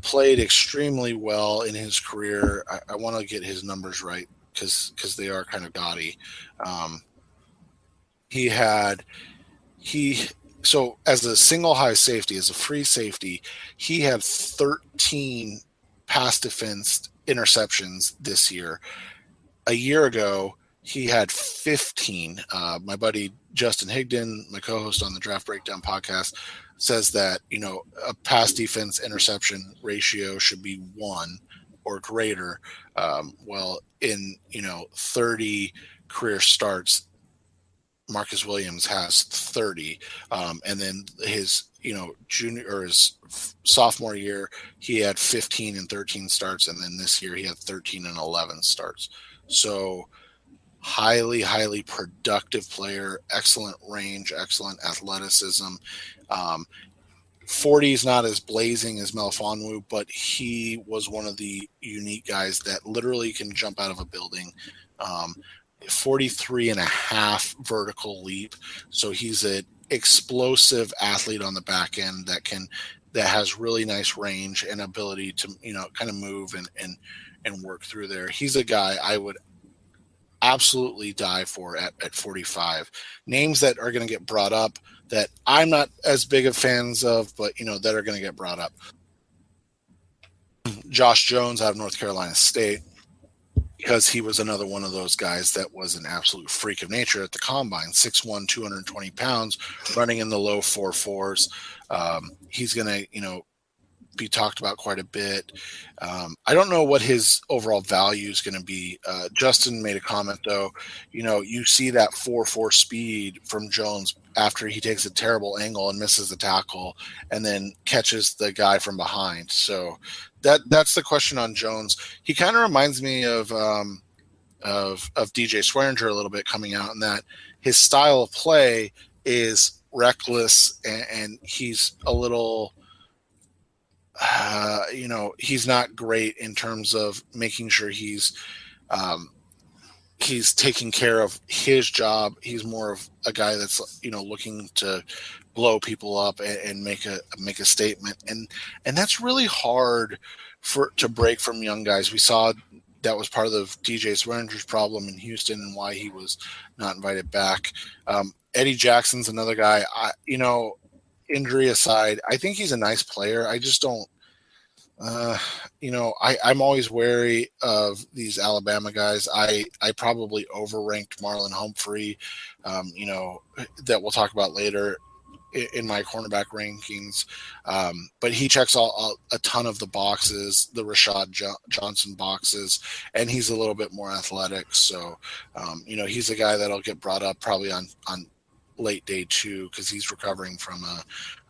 played extremely well in his career. I want to get his numbers right because they are kind of gaudy. So as a single high safety, as a free safety, he had 13 pass defense interceptions this year. A year ago, he had 15. My buddy Justin Higdon, my co-host on the Draft Breakdown podcast, says that, a pass defense interception ratio should be 1 or greater. Well, in, 30 career starts, Marcus Williams has 30, and then his junior or his sophomore year he had 15 and 13 starts, and then this year he had 13 and 11 starts. So highly productive player, excellent range, excellent athleticism. 40 is not as blazing as Melifonwu, but he was one of the unique guys that literally can jump out of a building. 43 and a half vertical leap. So he's an explosive athlete on the back end that has really nice range and ability to, kind of move and work through there. He's a guy I would absolutely die for at 45. Names that are going to get brought up that I'm not as big of fans of, but that are going to get brought up. Josh Jones out of North Carolina State, because he was another one of those guys that was an absolute freak of nature at the combine. 6'1", 220 pounds, running in the low 4.4s. He's going to, be talked about quite a bit. I don't know what his overall value is going to be. Justin made a comment, though. You see that 4.4 speed from Jones after he takes a terrible angle and misses the tackle and then catches the guy from behind. So that's the question on Jones. He kind of reminds me of DJ Swearinger a little bit coming out, in that his style of play is reckless and he's a little – he's not great in terms of making sure he's taking care of his job. He's more of a guy that's, looking to blow people up and make a statement. And that's really hard to break from young guys. We saw that was part of the DJ Swearinger's problem in Houston and why he was not invited back. Eddie Jackson's another guy. Injury aside, I think he's a nice player. I just don't, I'm always wary of these Alabama guys. I probably overranked Marlon Humphrey, that we'll talk about later in my cornerback rankings. But he checks a ton of the boxes, the Rashad Johnson boxes, and he's a little bit more athletic. So, he's a guy that'll get brought up probably on late day 2 because he's recovering from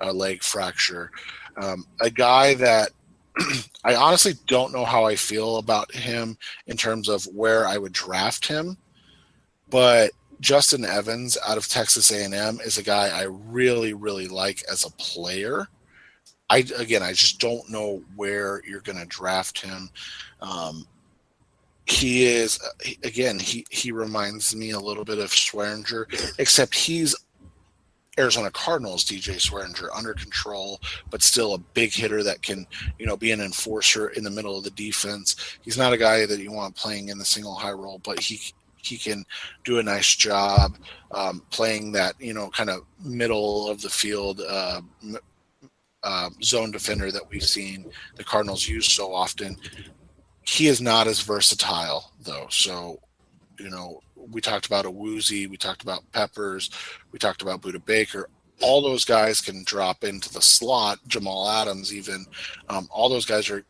a leg fracture. A guy that I honestly don't know how I feel about him in terms of where I would draft him, but Justin Evans out of Texas A&M is a guy I really, really like as a player. I just don't know where you're going to draft him. He reminds me a little bit of Swearinger, except he's Arizona Cardinals DJ Swearinger, under control, but still a big hitter that can, be an enforcer in the middle of the defense. He's not a guy that you want playing in the single high roll, but he can do a nice job playing that, kind of middle of the field zone defender that we've seen the Cardinals use so often. He is not as versatile, though. So, we talked about Awuzie, we talked about Peppers, we talked about Budda Baker. All those guys can drop into the slot. Jamal Adams, even. All those guys are,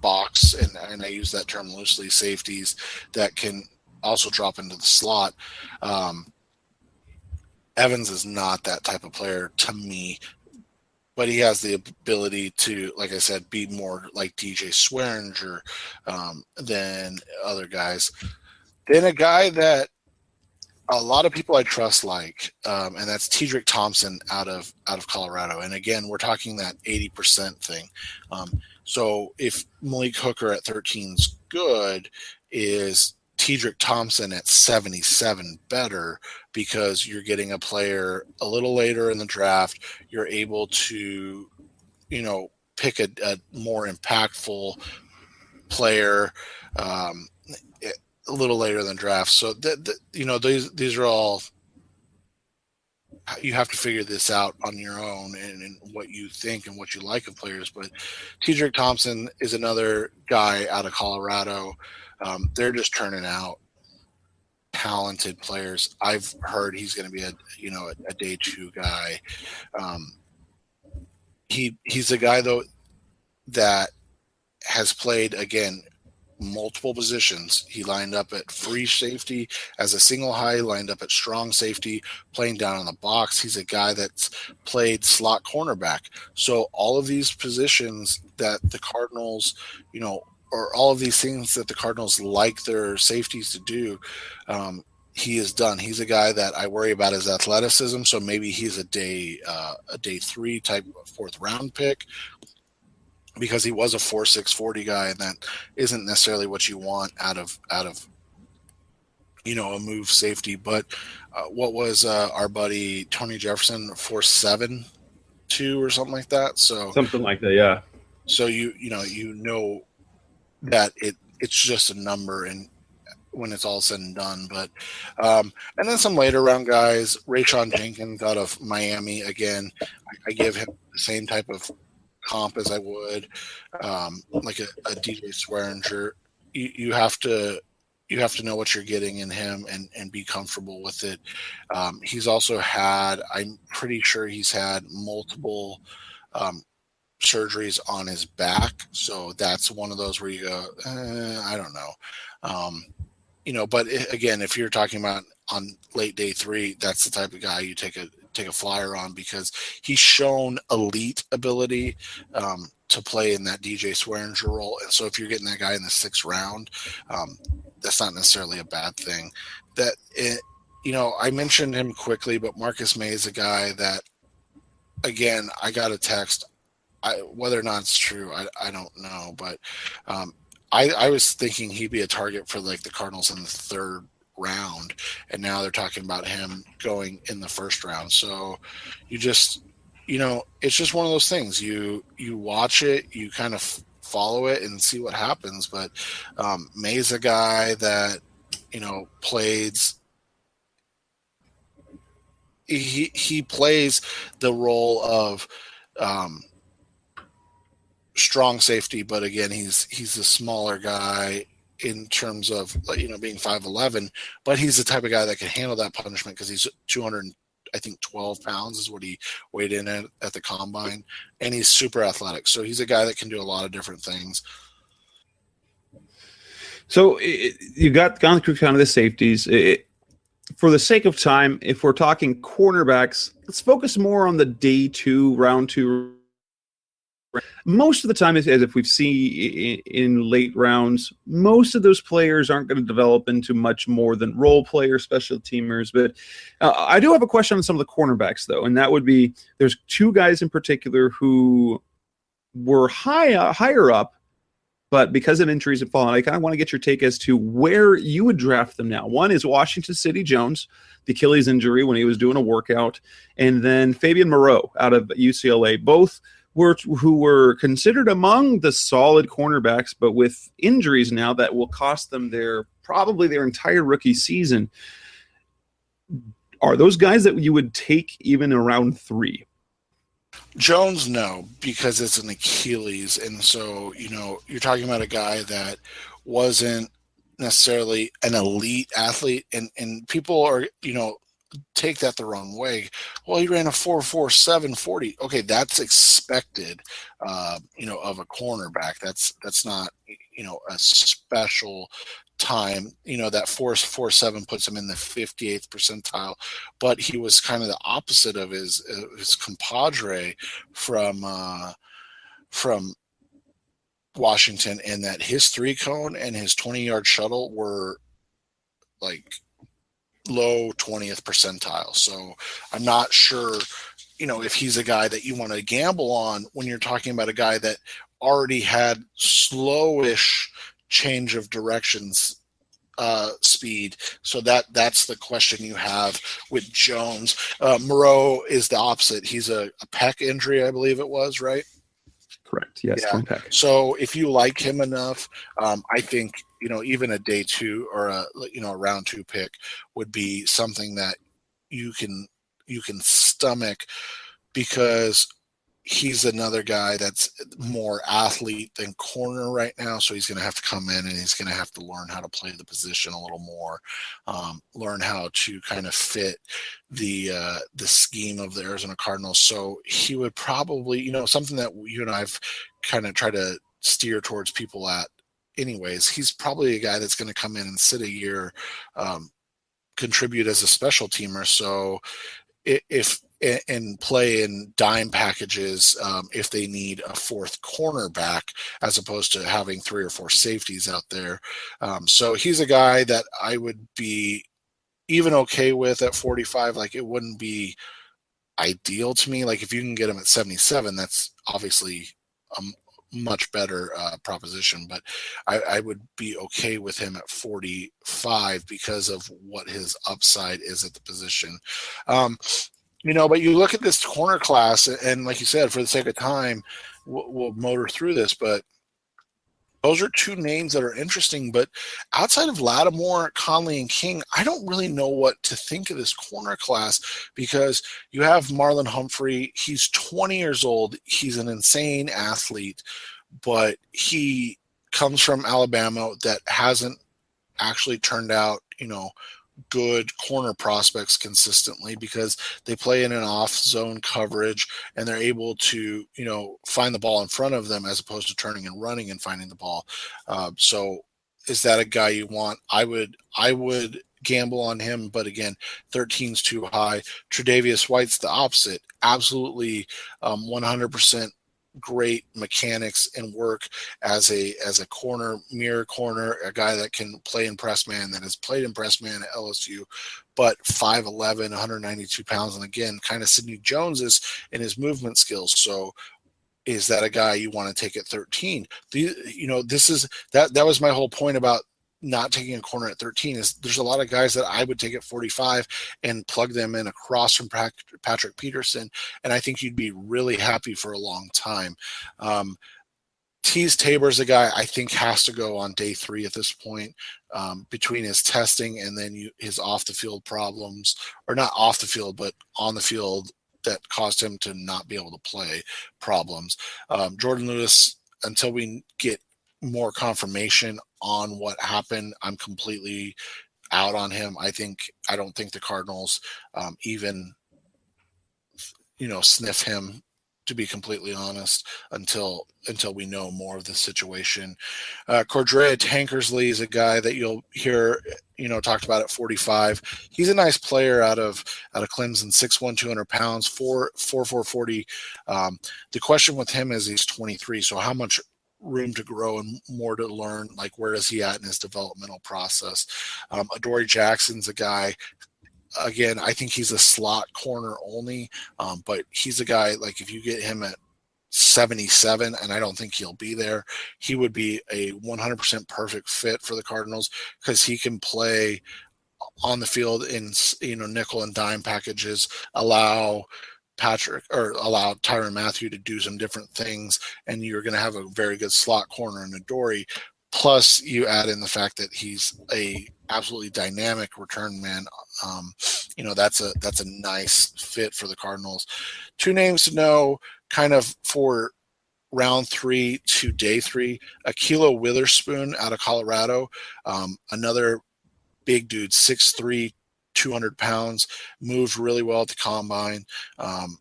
box, and I use that term loosely, safeties that can also drop into the slot. Evans is not that type of player to me, but he has the ability to, like I said, be more like DJ Swearinger than other guys. Then a guy that a lot of people I trust and that's Tedrick Thompson out of Colorado. And again, we're talking that 80% thing. So if Malik Hooker at 13 is good, is Tedrick Thompson at 77 better, because you're getting a player a little later in the draft. You're able to, pick a more impactful player a little later than draft. So these are all, you have to figure this out on your own and what you think and what you like of players. But Tedrick Thompson is another guy out of Colorado. They're just turning out talented players. I've heard he's going to be a day 2 guy. He's a guy though that has played, again, multiple positions. He lined up at free safety as a single high, lined up at strong safety, playing down in the box. He's a guy that's played slot cornerback. So all of these positions that the Cardinals, or all of these things that the Cardinals like their safeties to do, he has done. He's a guy that I worry about his athleticism. So maybe he's a day 3 type fourth round pick, because he was a 4.6 40 guy, and that isn't necessarily what you want out of a move safety. But what was our buddy Tony Jefferson, 4.7 2 or something like that? So something like that, yeah. So you know that it's just a number, and when it's all said and done. But and then some later round guys, Rayshon Jenkins out of Miami. Again, I give him the same type of comp as I would like a DJ Swearinger. You have to know what you're getting in him and be comfortable with it. He's also had, I'm pretty sure he's had multiple surgeries on his back, so that's one of those where you go, I don't know. But again, if you're talking about on late day 3, that's the type of guy you take a flyer on, because he's shown elite ability to play in that DJ Swearinger role. And so if you're getting that guy in the 6th round, that's not necessarily a bad thing. I mentioned him quickly, but Marcus May is a guy that, again, I got a text. Whether or not it's true, I don't know. But I was thinking he'd be a target for like the Cardinals in the 3rd round, and now they're talking about him going in the 1st round. So you just, it's just one of those things. You watch it, you kind of follow it and see what happens. But May's a guy that, plays. He plays the role of strong safety, but again, he's a smaller guy in terms of being 5'11", but he's the type of guy that can handle that punishment because he's 212 pounds is what he weighed in at the combine, and he's super athletic. So he's a guy that can do a lot of different things. So you gone through kind of the safeties. For the sake of time, if we're talking cornerbacks, let's focus more on the day 2, round 2. Most of the time, as if we've seen in late rounds, most of those players aren't going to develop into much more than role players, special teamers. But I do have a question on some of the cornerbacks, though, and that would be there's 2 guys in particular who were higher up, but because of injuries and fallen, I kind of want to get your take as to where you would draft them now. One is Washington City Jones, the Achilles injury when he was doing a workout, and then Fabian Moreau out of UCLA, both who were considered among the solid cornerbacks, but with injuries now that will cost them probably their entire rookie season. Are those guys that you would take even around 3? Jones, no, because it's an Achilles. And so, you're talking about a guy that wasn't necessarily an elite athlete, and people are, take that the wrong way. Well, he ran a 4.47 40. Okay, that's expected, of a cornerback. That's not, a special time. That 4.47 puts him in the 58th percentile, but he was kind of the opposite of his compadre from Washington, in that his 3-cone and his 20-yard shuttle were like low 20th percentile. So I'm not sure, if he's a guy that you want to gamble on when you're talking about a guy that already had slowish change of directions speed. So that's the question you have with Jones. Moreau is the opposite. He's a pec injury, I believe it was, right? Correct. Yes. Yeah. So if you like him enough, I think, even a day 2 or a round 2 pick would be something that you can stomach, because he's another guy that's more athlete than corner right now. So he's going to have to come in and he's going to have to learn how to play the position a little more, learn how to kind of fit the scheme of the Arizona Cardinals. So he would probably, something that you and I've kind of tried to steer towards people at anyways. He's probably a guy that's going to come in and sit a year, contribute as a special teamer. So if and play in dime packages if they need a fourth cornerback as opposed to having 3 or 4 safeties out there. So he's a guy that I would be even okay with at 45. Like, it wouldn't be ideal to me. Like, if you can get him at 77, that's obviously a much better proposition, but I would be okay with him at 45 because of what his upside is at the position. But you look at this corner class, and like you said, for the sake of time, we'll motor through this, but those are 2 names that are interesting. But outside of Lattimore, Conley, and King, I don't really know what to think of this corner class, because you have Marlon Humphrey. He's 20 years old. He's an insane athlete, but he comes from Alabama that hasn't actually turned out, good corner prospects consistently, because they play in an off zone coverage and they're able to, find the ball in front of them as opposed to turning and running and finding the ball. So is that a guy you want? I would gamble on him, but again, 13's too high. Tre'Davious White's the opposite. Absolutely 100% great mechanics and work as a corner, mirror corner, a guy that can play in press man, that has played in press man at LSU, but 5'11", 192 pounds, and again, kind of Sidney Jones in his movement skills. So is that a guy you want to take at 13? This is that was my whole point about not taking a corner at 13, is there's a lot of guys that I would take at 45 and plug them in across from Patrick Peterson, and I think you'd be really happy for a long time. Tease Tabor's a guy I think has to go on day 3 at this point, between his testing and then his off the field problems, or not off the field, but on the field that caused him to not be able to play problems. Jordan Lewis, until we get more confirmation on what happened, I'm completely out on him. I don't think the Cardinals even sniff him, to be completely honest, until we know more of the situation. Cordrea Tankersley is a guy that you'll hear talked about at 45. He's a nice player out of Clemson, 6'1", 200 pounds, 4'4", 40. The question with him is he's 23, so how much room to grow and more to learn? Like, where is he at in his developmental process? Adoree Jackson's a guy, again, I think he's a slot corner only, but he's a guy, like, if you get him at 77, and I don't think he'll be there, he would be a 100% perfect fit for the Cardinals, because he can play on the field in nickel and dime packages, allow Tyrann Mathieu to do some different things, and you're going to have a very good slot corner in Adoree. Plus, you add in the fact that he's a absolutely dynamic return man. That's a nice fit for the Cardinals. 2 names to know, kind of for round 3 to day 3. Akilo Witherspoon out of Colorado, another big dude, 6'3", 200 pounds, moved really well at the combine.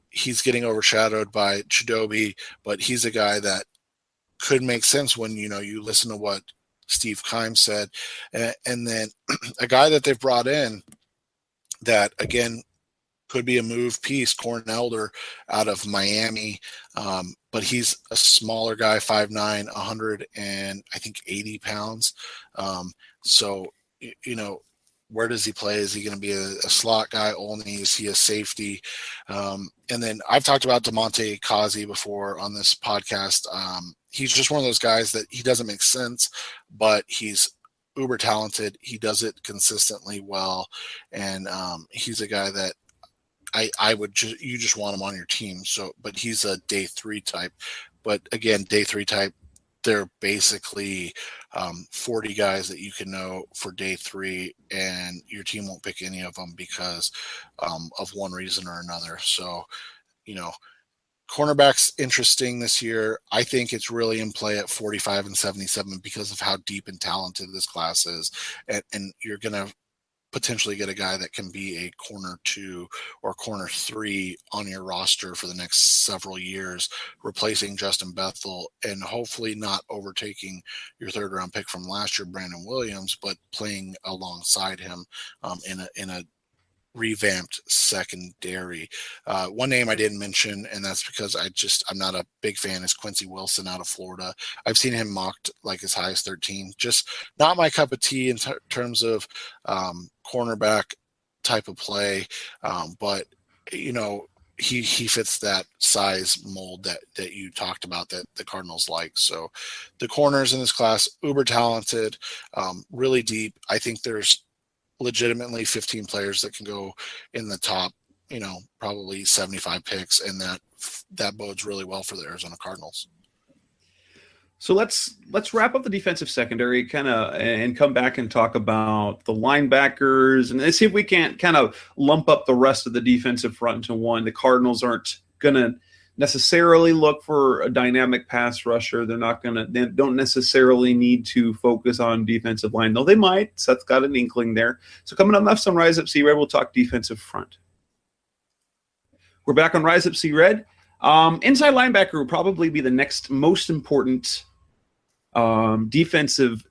He's getting overshadowed by Chidobe, but he's a guy that could make sense when you listen to what Steve Keim said. And then a guy that they've brought in that, again, could be a move piece, Corn Elder out of Miami, but he's a smaller guy, 5'9", 180 pounds. So where does he play? Is he going to be a slot guy only? Is he a safety? And then I've talked about DeMonte Kazi before on this podcast. He's just one of those guys that he doesn't make sense, but he's uber talented. He does it consistently well. And he's a guy that I would you just want him on your team. So, but he's a day 3 type. But again, day 3 type, they're basically 40 guys that you can know for day 3, and your team won't pick any of them because of one reason or another. So, cornerback's interesting this year. I think it's really in play at 45 and 77 because of how deep and talented this class is. And you're going to potentially get a guy that can be a corner 2 or corner 3 on your roster for the next several years, replacing Justin Bethel and hopefully not overtaking your 3rd round pick from last year, Brandon Williams, but playing alongside him in a revamped secondary. One name I didn't mention, and that's because I'm not a big fan, is Quincy Wilson out of Florida. I've seen him mocked like as high as 13. Just not my cup of tea in terms of cornerback type of play, but he fits that size mold that you talked about that the Cardinals like. So the corners in this class, uber talented, really deep. I think there's legitimately 15 players that can go in the top, probably 75 picks, and that bodes really well for the Arizona Cardinals. So let's wrap up the defensive secondary and come back and talk about the linebackers and see if we can't kind of lump up the rest of the defensive front into one. The Cardinals aren't going to necessarily look for a dynamic pass rusher. They don't necessarily need to focus on defensive line, though they might. Seth's got an inkling there. So coming up next on Rise Up See Red, we'll talk defensive front. We're back on Rise Up See Red. Inside linebacker will probably be the next most important defensive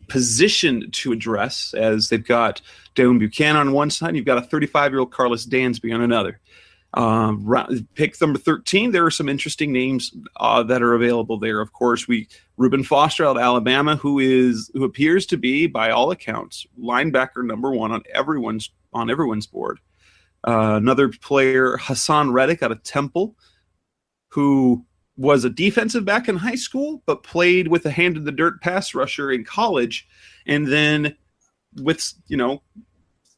position to address, as they've got Devin Buchanan on one side, you've got a 35-year-old Carlos Dansby on another. Pick number 13, there are some interesting names that are available there. Of course, Reuben Foster out of Alabama, who appears to be, by all accounts, linebacker number 1 on everyone's board. Another player, Hassan Reddick out of Temple, who was a defensive back in high school, but played with a hand in the dirt pass rusher in college, and then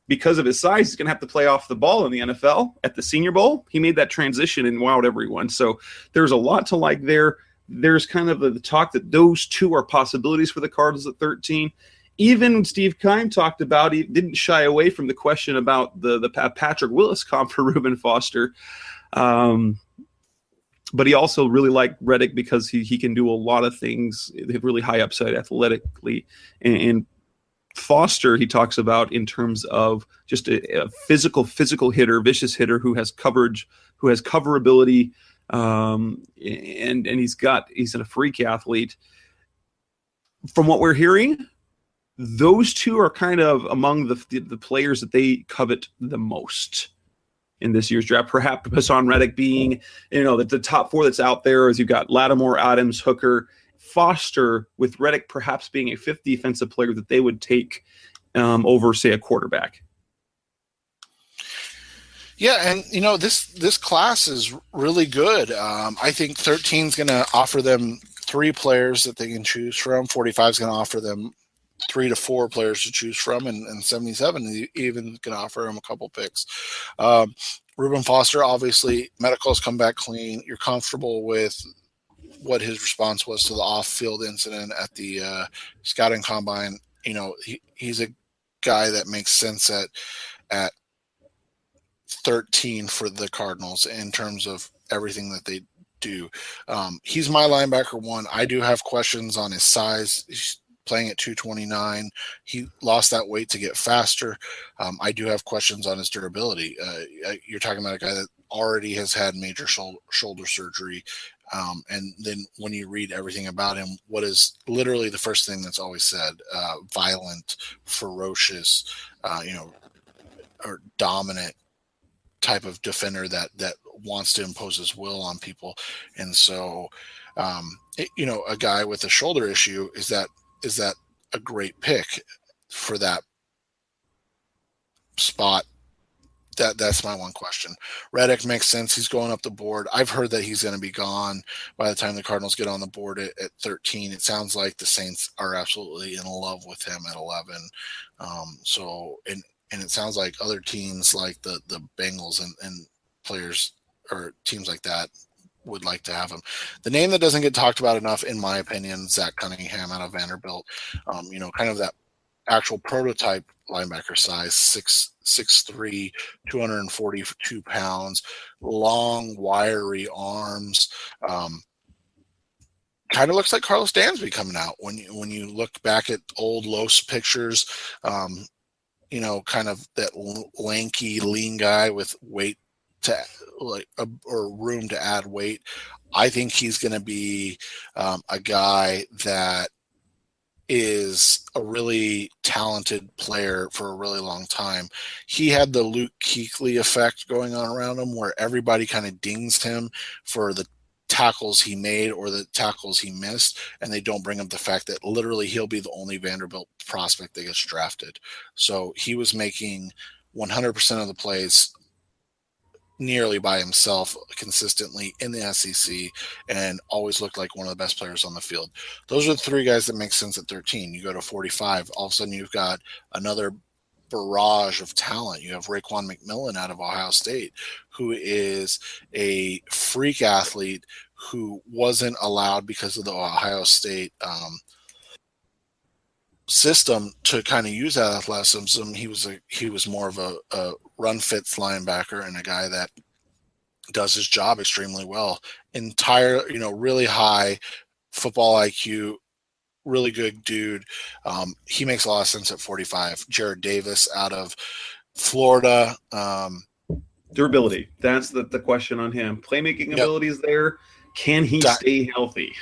because of his size, he's going to have to play off the ball in the NFL at the Senior Bowl. He made that transition and wowed everyone. So there's a lot to like there. There's kind of the talk that those two are possibilities for the Cardinals at 13. Even Steve Keim talked about, he didn't shy away from the question about the Patrick Willis comp for Reuben Foster. But he also really liked Reddick because he can do a lot of things. They have really high upside athletically. And Foster, he talks about in terms of just a physical hitter, vicious hitter who has coverage, who has coverability, and he's a freak athlete. From what we're hearing, those two are kind of among the players that they covet the most in this year's draft. Perhaps Hassan Reddick being, the top 4 that's out there, as you've got Lattimore, Adams, Hooker, Foster, with Reddick perhaps being a 5th defensive player that they would take over, say, a quarterback. Yeah, and this class is really good. I think 13 is going to offer them 3 players that they can choose from. 45 is going to offer them 3 to 4 players to choose from, and 77 is even going to offer them a couple picks. Reuben Foster, obviously, medicals come back clean. You're comfortable with what his response was to the off-field incident at the scouting combine. He's a guy that makes sense at 13 for the Cardinals in terms of everything that they do. He's my linebacker 1. I do have questions on his size. He's playing at 229. He lost that weight to get faster. I do have questions on his durability. You're talking about a guy that already has had major shoulder surgery. And then when you read everything about him, what is literally the first thing that's always said, violent, ferocious, or dominant type of defender that wants to impose his will on people. And so, a guy with a shoulder issue, is that a great pick for that spot? That's my one question. Reddick makes sense. He's going up the board. I've heard that he's going to be gone by the time the Cardinals get on the board at 13. It sounds like the Saints are absolutely in love with him at 11. And it sounds like other teams like the Bengals and players or teams like that would like to have him. The name that doesn't get talked about enough, in my opinion, Zach Cunningham out of Vanderbilt. Kind of that actual prototype linebacker size, 6'3", 242 pounds, long, wiry arms. Kind of looks like Carlos Dansby coming out when you look back at old Los pictures. kind of that lanky, lean guy with weight to or room to add weight. I think he's going to be a guy that is a really talented player for a really long time. He had the Luke Kuechly effect going on around him where everybody kind of dings him for the tackles he made or the tackles he missed, and they don't bring up the fact that literally he'll be the only Vanderbilt prospect that gets drafted. So he was making 100% of the plays nearly by himself consistently in the SEC and always looked like one of the best players on the field. Those are the three guys that make sense at 13. You go to 45, all of a sudden you've got another barrage of talent. You have Raekwon McMillan out of Ohio State, who is a freak athlete who wasn't allowed because of the Ohio State system to kind of use that athleticism. He was more of a run fits linebacker and a guy that does his job extremely well. Really high football IQ, really good dude. He makes a lot of sense at 45. Jared Davis out of Florida. Durability. That's the question on him. Playmaking ability is there. Can he stay healthy?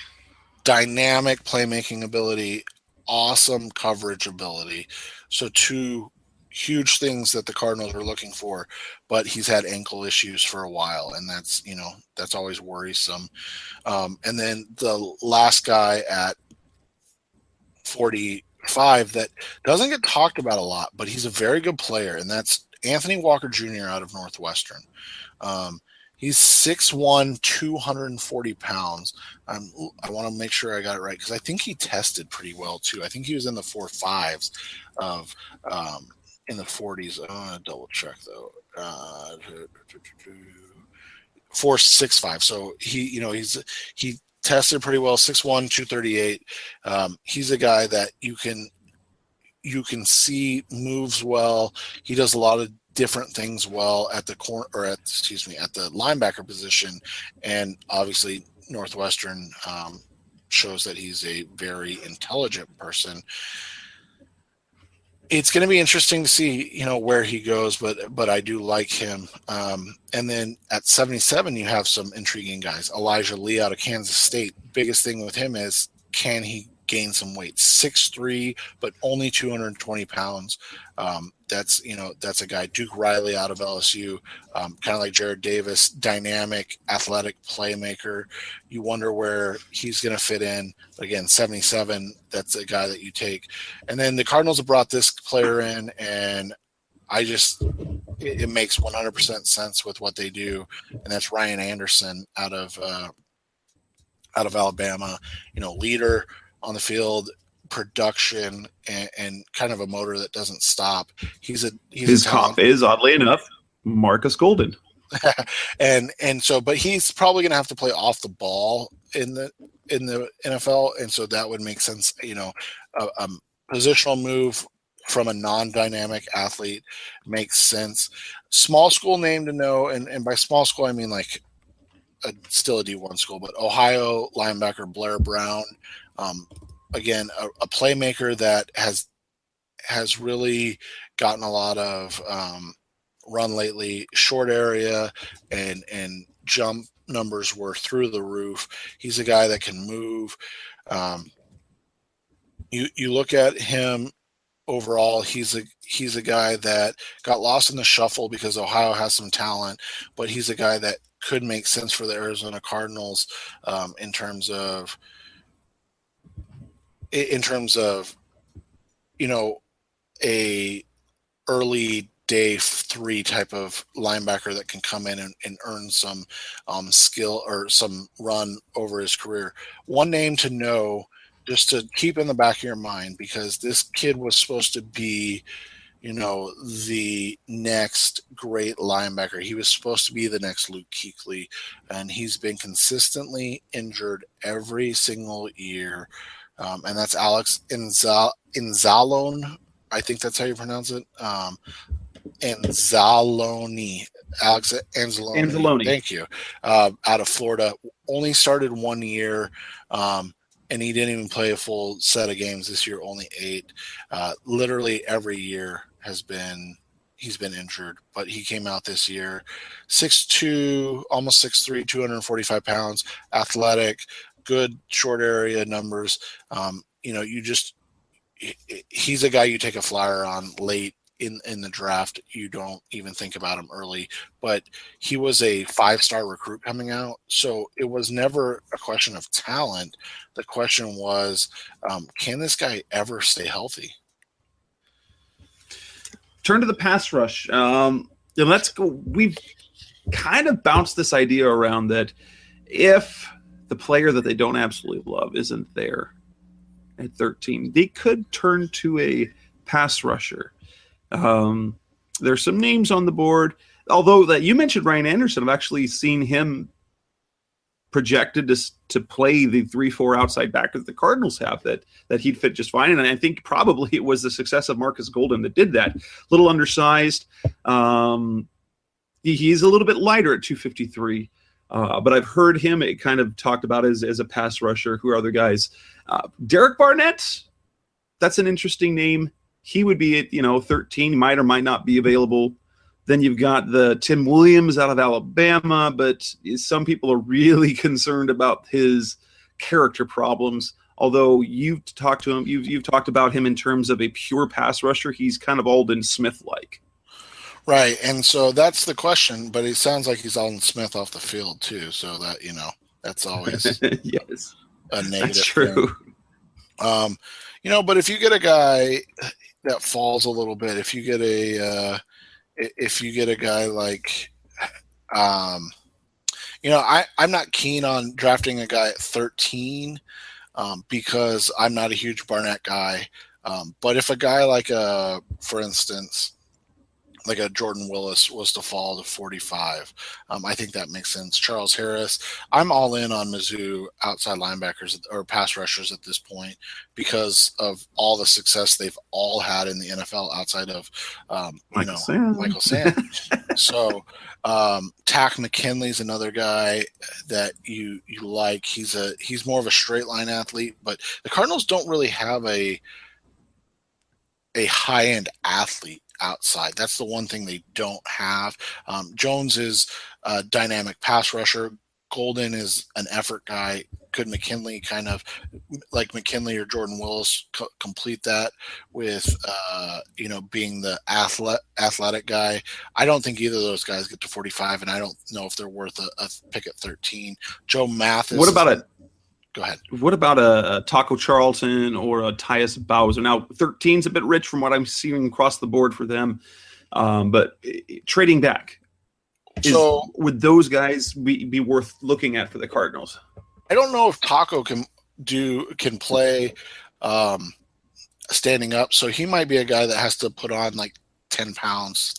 Dynamic playmaking ability. Awesome coverage ability. So two huge things that the Cardinals are looking for, but he's had ankle issues for a while, and that's always worrisome. And then the last guy at 45 that doesn't get talked about a lot, but he's a very good player, and that's Anthony Walker Jr. out of Northwestern. He's 6'1", 240 pounds. I want to make sure I got it right because I think he tested pretty well too. I think he was in the 4.5s of in the 40s. I want to double check though. 4.65. So he tested pretty well. 6'1", 238. He's a guy that you can see moves well. He does a lot of different things well at the corner or at the linebacker position, and obviously Northwestern shows that he's a very intelligent person. It's going to be interesting to see where he goes, but I do like him. And then at 77 you have some intriguing guys. Elijah Lee out of Kansas State. Biggest thing with him is, can he gain some weight? 6'3", but only 220 pounds. That's a guy. Duke Riley out of LSU, kind of like Jared Davis, dynamic, athletic playmaker. You wonder where he's going to fit in. But again, 77, that's a guy that you take. And then the Cardinals have brought this player in, and it makes 100% sense with what they do, and that's Ryan Anderson out of Alabama. Leader on the field, production, and kind of a motor that doesn't stop. His comp is, oddly enough, Marcus Golden. and so, but he's probably going to have to play off the ball in the NFL, and so that would make sense. A positional move from a non-dynamic athlete makes sense. Small school name to know, and by small school I mean like still a D1 school, but Ohio linebacker Blair Brown. Again, a playmaker that has really gotten a lot of run lately. Short area and jump numbers were through the roof. He's a guy that can move. You look at him overall, he's a guy that got lost in the shuffle because Ohio has some talent, but he's a guy that could make sense for the Arizona Cardinals in terms of a early day 3 type of linebacker that can come in and earn some skill or some run over his career. One name to know, just to keep in the back of your mind, because this kid was supposed to be the next great linebacker. He was supposed to be the next Luke Kuechly, and he's been consistently injured every single year. And that's Alex Anzalone. I think that's how you pronounce it. Anzalone. Alex Anzalone. Thank you. Out of Florida. Only started 1 year, and he didn't even play a full set of games this year, only 8. Literally every year he's been injured, but he came out this year 6'2", almost 6'3", 245 pounds, athletic, good short area numbers. He's a guy you take a flyer on late in the draft. You don't even think about him early, but he was a 5-star recruit coming out. So it was never a question of talent. The question was, can this guy ever stay healthy? Turn to the pass rush. Let's go. We've kind of bounced this idea around that if the player that they don't absolutely love isn't there at 13, they could turn to a pass rusher. There's some names on the board, although that you mentioned Ryan Anderson. I've actually seen him projected to play the 3-4 outside back that the Cardinals have, that he'd fit just fine. And I think probably it was the success of Marcus Golden that did that. Little undersized. He's a little bit lighter at 253. But I've heard him kind of talked about as a pass rusher. Who are other guys? Derek Barnett. That's an interesting name. He would be at 13. He might or might not be available. Then you've got the Tim Williams out of Alabama, but some people are really concerned about his character problems. Although you've talked to him, you've talked about him in terms of a pure pass rusher. He's kind of Aldon Smith-like. Right, and so that's the question. But it sounds like he's Aldon Smith off the field too. So that that's always yes, a negative. That's true. But if you get a guy that falls a little bit, if you get a guy like, I'm not keen on drafting a guy at 13 because I'm not a huge Barnett guy. But if a guy like for instance, like a Jordan Willis was to fall to 45, I think that makes sense. Charles Harris, I'm all in on Mizzou outside linebackers or pass rushers at this point because of all the success they've all had in the NFL outside of, Michael Sam. So Tack McKinley's another guy that you like. He's more of a straight line athlete, but the Cardinals don't really have a high-end athlete outside. That's the one thing they don't have. Jones is a dynamic pass rusher. Golden is an effort guy. Could McKinley kind of like McKinley or Jordan Willis complete that with, being the athletic guy? I don't think either of those guys get to 45, and I don't know if they're worth a pick at 13. Joe Mathis. Go ahead. What about a Taco Charlton or a Tyus Bowser? Now, 13's a bit rich from what I'm seeing across the board for them, but trading back, would those guys be worth looking at for the Cardinals? I don't know if Taco can play standing up, so he might be a guy that has to put on like 10 pounds,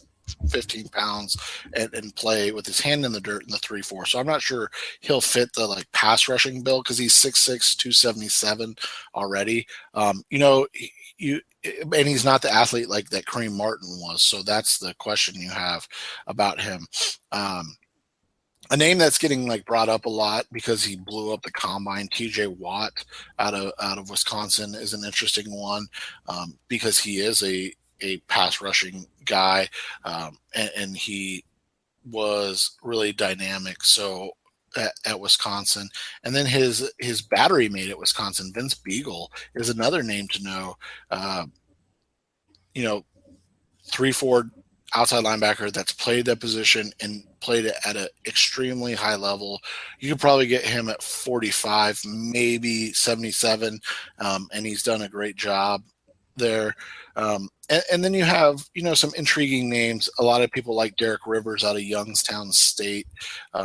15 pounds and play with his hand in the dirt in the 3-4. So I'm not sure he'll fit the like pass rushing bill because he's 6'6", 277 already. And he's not the athlete like that Keim Martin was. So that's the question you have about him. A name that's getting like brought up a lot because he blew up the combine, TJ Watt out of Wisconsin, is an interesting one because he is a pass rushing guy, and he was really dynamic. So at Wisconsin, and then his battery mate at Wisconsin, Vince Beagle, is another name to know. 3-4 outside linebacker that's played that position and played it at an extremely high level. You could probably get him at 45, maybe 77, and he's done a great job there. And then you have, some intriguing names. A lot of people like Derek Rivers out of Youngstown State.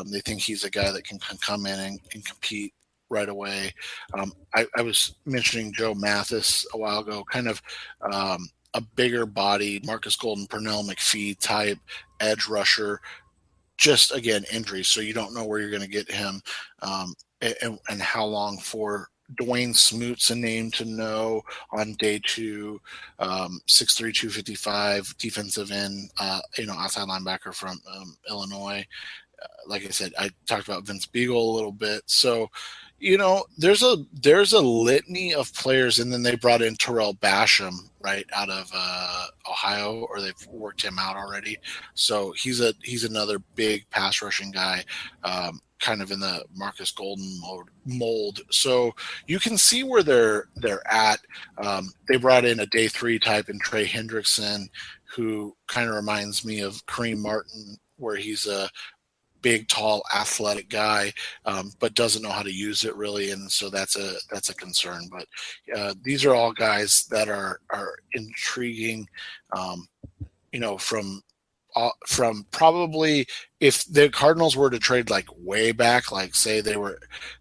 They think he's a guy that can come in and compete right away. I was mentioning Joe Mathis a while ago, kind of a bigger body, Marcus Golden, Pernell McPhee type edge rusher. Just, again, injuries, so you don't know where you're going to get him and how long for. Dwayne Smoot's a name to know on day 2, 6'3", 255, defensive end, outside linebacker from Illinois. Like I said, I talked about Vince Beagle a little bit. So, there's a litany of players, and then they brought in Terrell Basham right out of Ohio, or they've worked him out already. So he's another big pass rushing guy, kind of in the Marcus Golden mold. So you can see where they're at. They brought in a day 3 type in Trey Hendrickson, who kind of reminds me of Kareem Martin, where he's a big, tall, athletic guy, but doesn't know how to use it really, and so that's a concern. But these are all guys that are intriguing. From probably, if the Cardinals were to trade like way back, like say they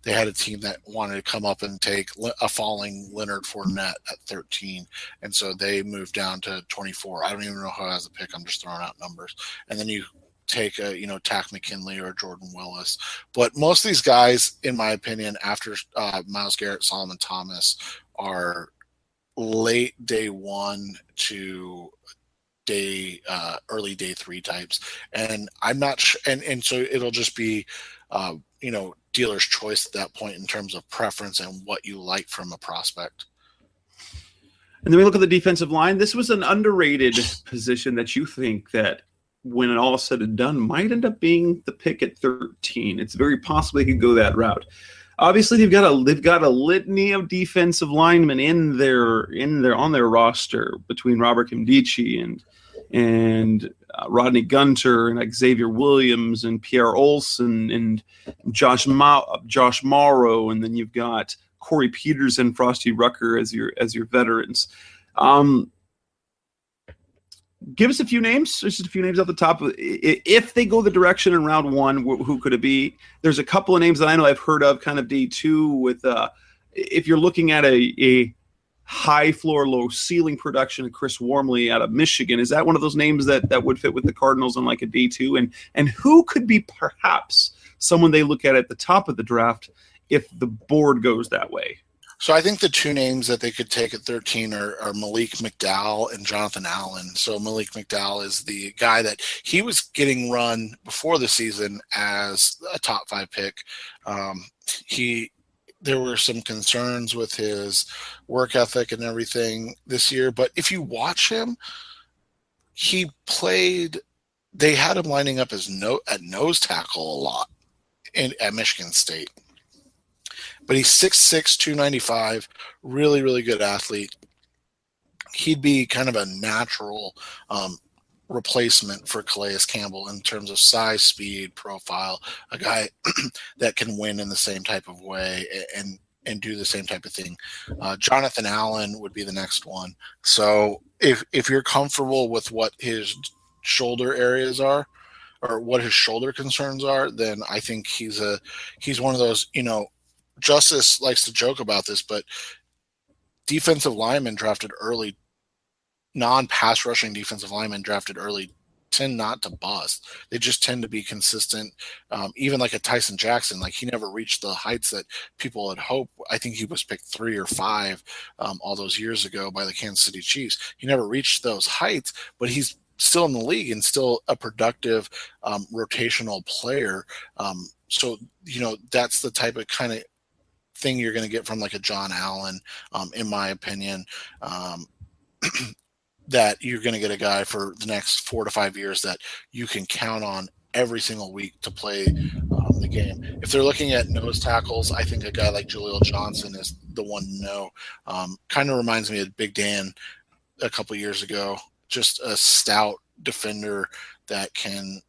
had a team that wanted to come up and take a falling Leonard Fournette at 13, and so they moved down to 24. I don't even know who has the pick. I'm just throwing out numbers, and then you take Tack McKinley or Jordan Willis. But most of these guys, in my opinion, after Myles Garrett, Solomon Thomas, are late day 1 to early day 3 types, and I'm not sure, and so it'll just be dealer's choice at that point in terms of preference and what you like from a prospect. And then we look at the defensive line. This was an underrated position that you think that, when it all is said and done, might end up being the pick at 13. It's very possible they could go that route. Obviously, they've got a litany of defensive linemen on their roster, between Robert Nkemdiche and Rodney Gunter and Xavier Williams and Pierre Olsen and Josh Morrow, and then you've got Corey Peters and Frosty Rucker as your veterans. Give us a few names. There's just a few names off the top. If they go the direction in round 1, who could it be? There's a couple of names that I know I've heard of, kind of day 2. With if you're looking at a high floor, low ceiling production of Chris Wormley out of Michigan, is that one of those names that would fit with the Cardinals on like a day 2? And who could be perhaps someone they look at the top of the draft if the board goes that way? So I think the 2 names that they could take at 13 are Malik McDowell and Jonathan Allen. So Malik McDowell is the guy that he was getting run before the season as a top 5 pick. There were some concerns with his work ethic and everything this year, but if you watch him, they had him lining up at nose tackle a lot at Michigan State. But he's 6'6", 295, really, really good athlete. He'd be kind of a natural replacement for Calais Campbell in terms of size, speed, profile, a guy that can win in the same type of way and do the same type of thing. Jonathan Allen would be the next one. So if you're comfortable with what his shoulder areas are, or what his shoulder concerns are, then I think he's one of those, Justice likes to joke about this, but defensive linemen drafted early, non-pass rushing defensive linemen drafted early, tend not to bust. They just tend to be consistent. Even like a Tyson Jackson, like he never reached the heights that people had hoped. I think he was picked 3 or 5 all those years ago by the Kansas City Chiefs. He never reached those heights, but he's still in the league and still a productive rotational player. So, that's the type of kind of thing you're going to get from like a John Allen, in my opinion, that you're going to get a guy for the next 4 to 5 years that you can count on every single week to play the game. If they're looking at nose tackles, I think a guy like Jaleel Johnson is the one to know. Kind of reminds me of Big Dan a couple years ago, just a stout defender that can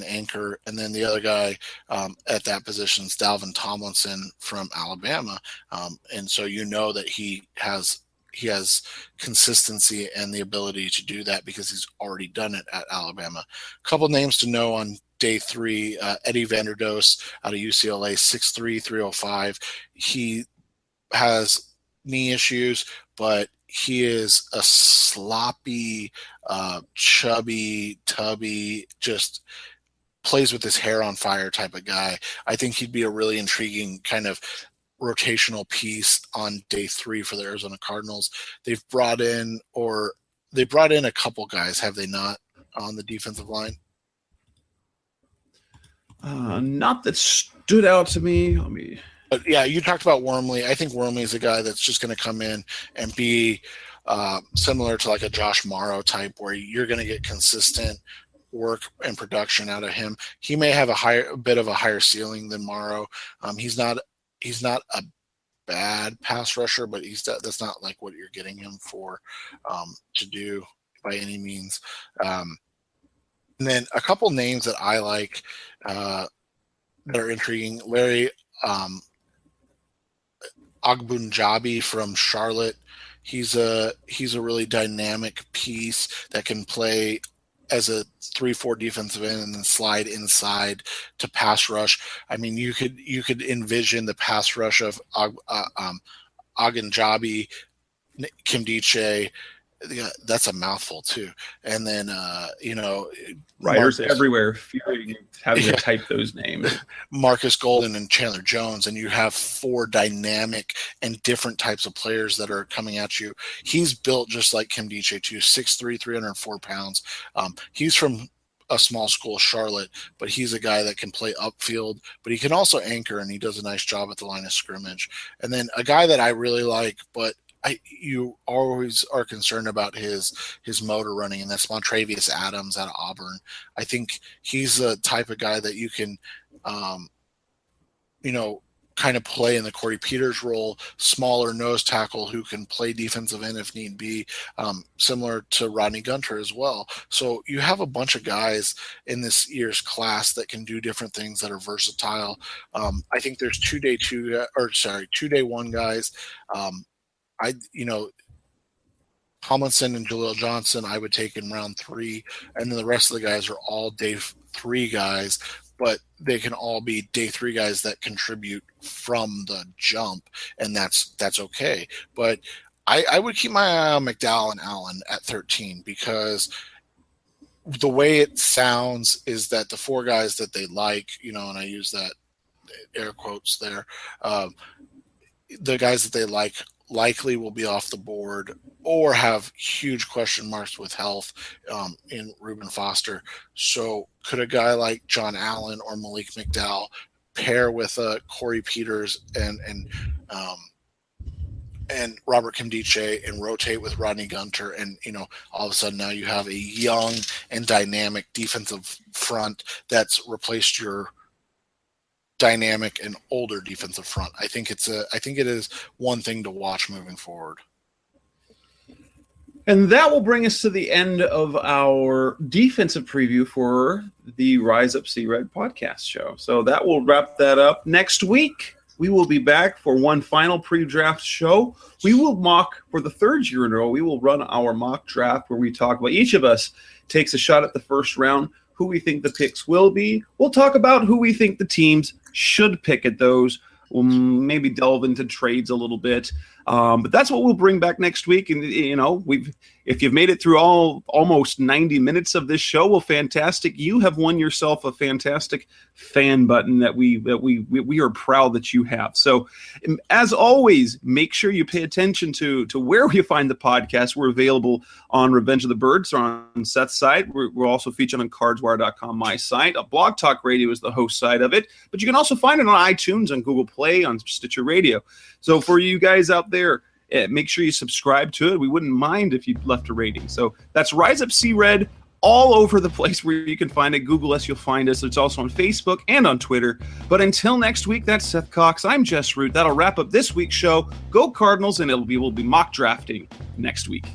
anchor. And then the other guy at that position is Dalvin Tomlinson from Alabama. And so that he has consistency and the ability to do that because he's already done it at Alabama. A couple names to know on day 3, Eddie Vanderdoes out of UCLA, 6'3", 305. He has knee issues, but he is a sloppy, chubby, tubby, just plays with his hair on fire type of guy. I think he'd be a really intriguing kind of rotational piece on day 3 for the Arizona Cardinals. They brought in a couple guys, have they not, on the defensive line? Not that stood out to me. But yeah, you talked about Wormley. I think Wormley is a guy that's just going to come in and be similar to like a Josh Morrow type, where you're going to get consistent work and production out of him. He may have a bit of a higher ceiling than Morrow. He's not a bad pass rusher, but that's not like what you're getting him for to do by any means. And then a couple names that I like that are intriguing: Larry Ogunjobi from Charlotte. He's a really dynamic piece that can play as a 3-4 defensive end and then slide inside to pass rush. I mean, you could envision the pass rush of Ogunjobi, Kimdiche. Yeah, that's a mouthful too. And then writers everywhere having to type those names. Marcus Golden and Chandler Jones, and you have 4 dynamic and different types of players that are coming at you. He's built just like Kimdiche too, 6'3", 304 pounds. He's from a small school, Charlotte, but he's a guy that can play upfield, but he can also anchor, and he does a nice job at the line of scrimmage. And then a guy that I really like, but you always are concerned about his motor running, and that's Montravius Adams out of Auburn. I think he's the type of guy that you can, kind of play in the Corey Peters role, smaller nose tackle who can play defensive end if need be, similar to Rodney Gunter as well. So you have a bunch of guys in this year's class that can do different things that are versatile. I think there's 2-day 1 guys. Tomlinson and Jaleel Johnson, I would take in round 3, and then the rest of the guys are all day 3 guys, but they can all be day 3 guys that contribute from the jump, and that's okay. But I would keep my eye on McDowell and Allen at 13, because the way it sounds is that the 4 guys that they like, and I use that air quotes there, the guys that they like likely will be off the board or have huge question marks with health in Reuben Foster. So could a guy like John Allen or Malik McDowell pair with Corey Peters and Robert Kimdiche and rotate with Rodney Gunter, and all of a sudden now you have a young and dynamic defensive front that's replaced your dynamic and older defensive front. I think it is one thing to watch moving forward. And that will bring us to the end of our defensive preview for the Rise Up See Red podcast show. So that will wrap that up. Next week, we will be back for one final pre-draft show. We will mock for the 3rd year in a row. We will run our mock draft where we talk about each of us takes a shot at the first round, who we think the picks will be. We'll talk about who we think the teams should pick at those. We'll maybe delve into trades a little bit. But that's what we'll bring back next week. And, if you've made it through almost 90 minutes of this show, well, fantastic. You have won yourself a fantastic fan button that we are proud that you have. So as always, make sure you pay attention to where you find the podcast. We're available on Revenge of the Birds on Seth's side. We're also featured on cardswire.com, my site. Blog Talk Radio is the host side of it, but you can also find it on iTunes, on Google Play, on Stitcher Radio. So for you guys out there, make sure you subscribe to it. We wouldn't mind if you left a rating. So that's Rise Up See Red all over the place where you can find it. Google us, you'll find us. It's also on Facebook and on Twitter. But until next week, that's Seth Cox. I'm Jess Root. That'll wrap up this week's show. Go Cardinals, and we'll be mock drafting next week.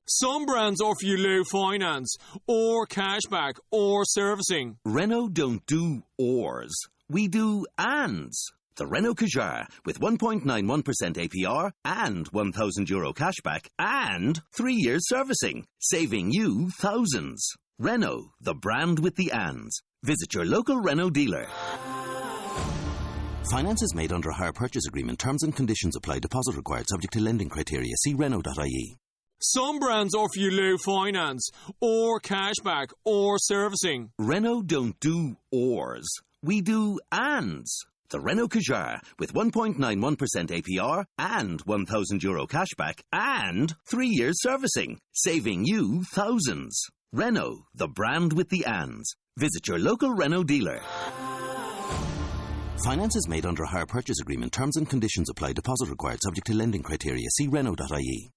Some brands offer you low finance, or cashback, or servicing. Renault don't do ors. We do ands. The Renault Kadjar with 1.91% APR and €1,000 cashback and 3 years servicing, saving you thousands. Renault, the brand with the ands. Visit your local Renault dealer. Finance is made under a hire purchase agreement. Terms and conditions apply. Deposit required subject to lending criteria. See Renault.ie. Some brands offer you low finance, or cashback, or servicing. Renault don't do ors. We do ands. The Renault Kadjar with 1.91% APR and €1,000 cashback and 3 years servicing, saving you thousands. Renault, the brand with the ands. Visit your local Renault dealer. Finance is made under a hire purchase agreement. Terms and conditions apply. Deposit required subject to lending criteria. See Renault.ie.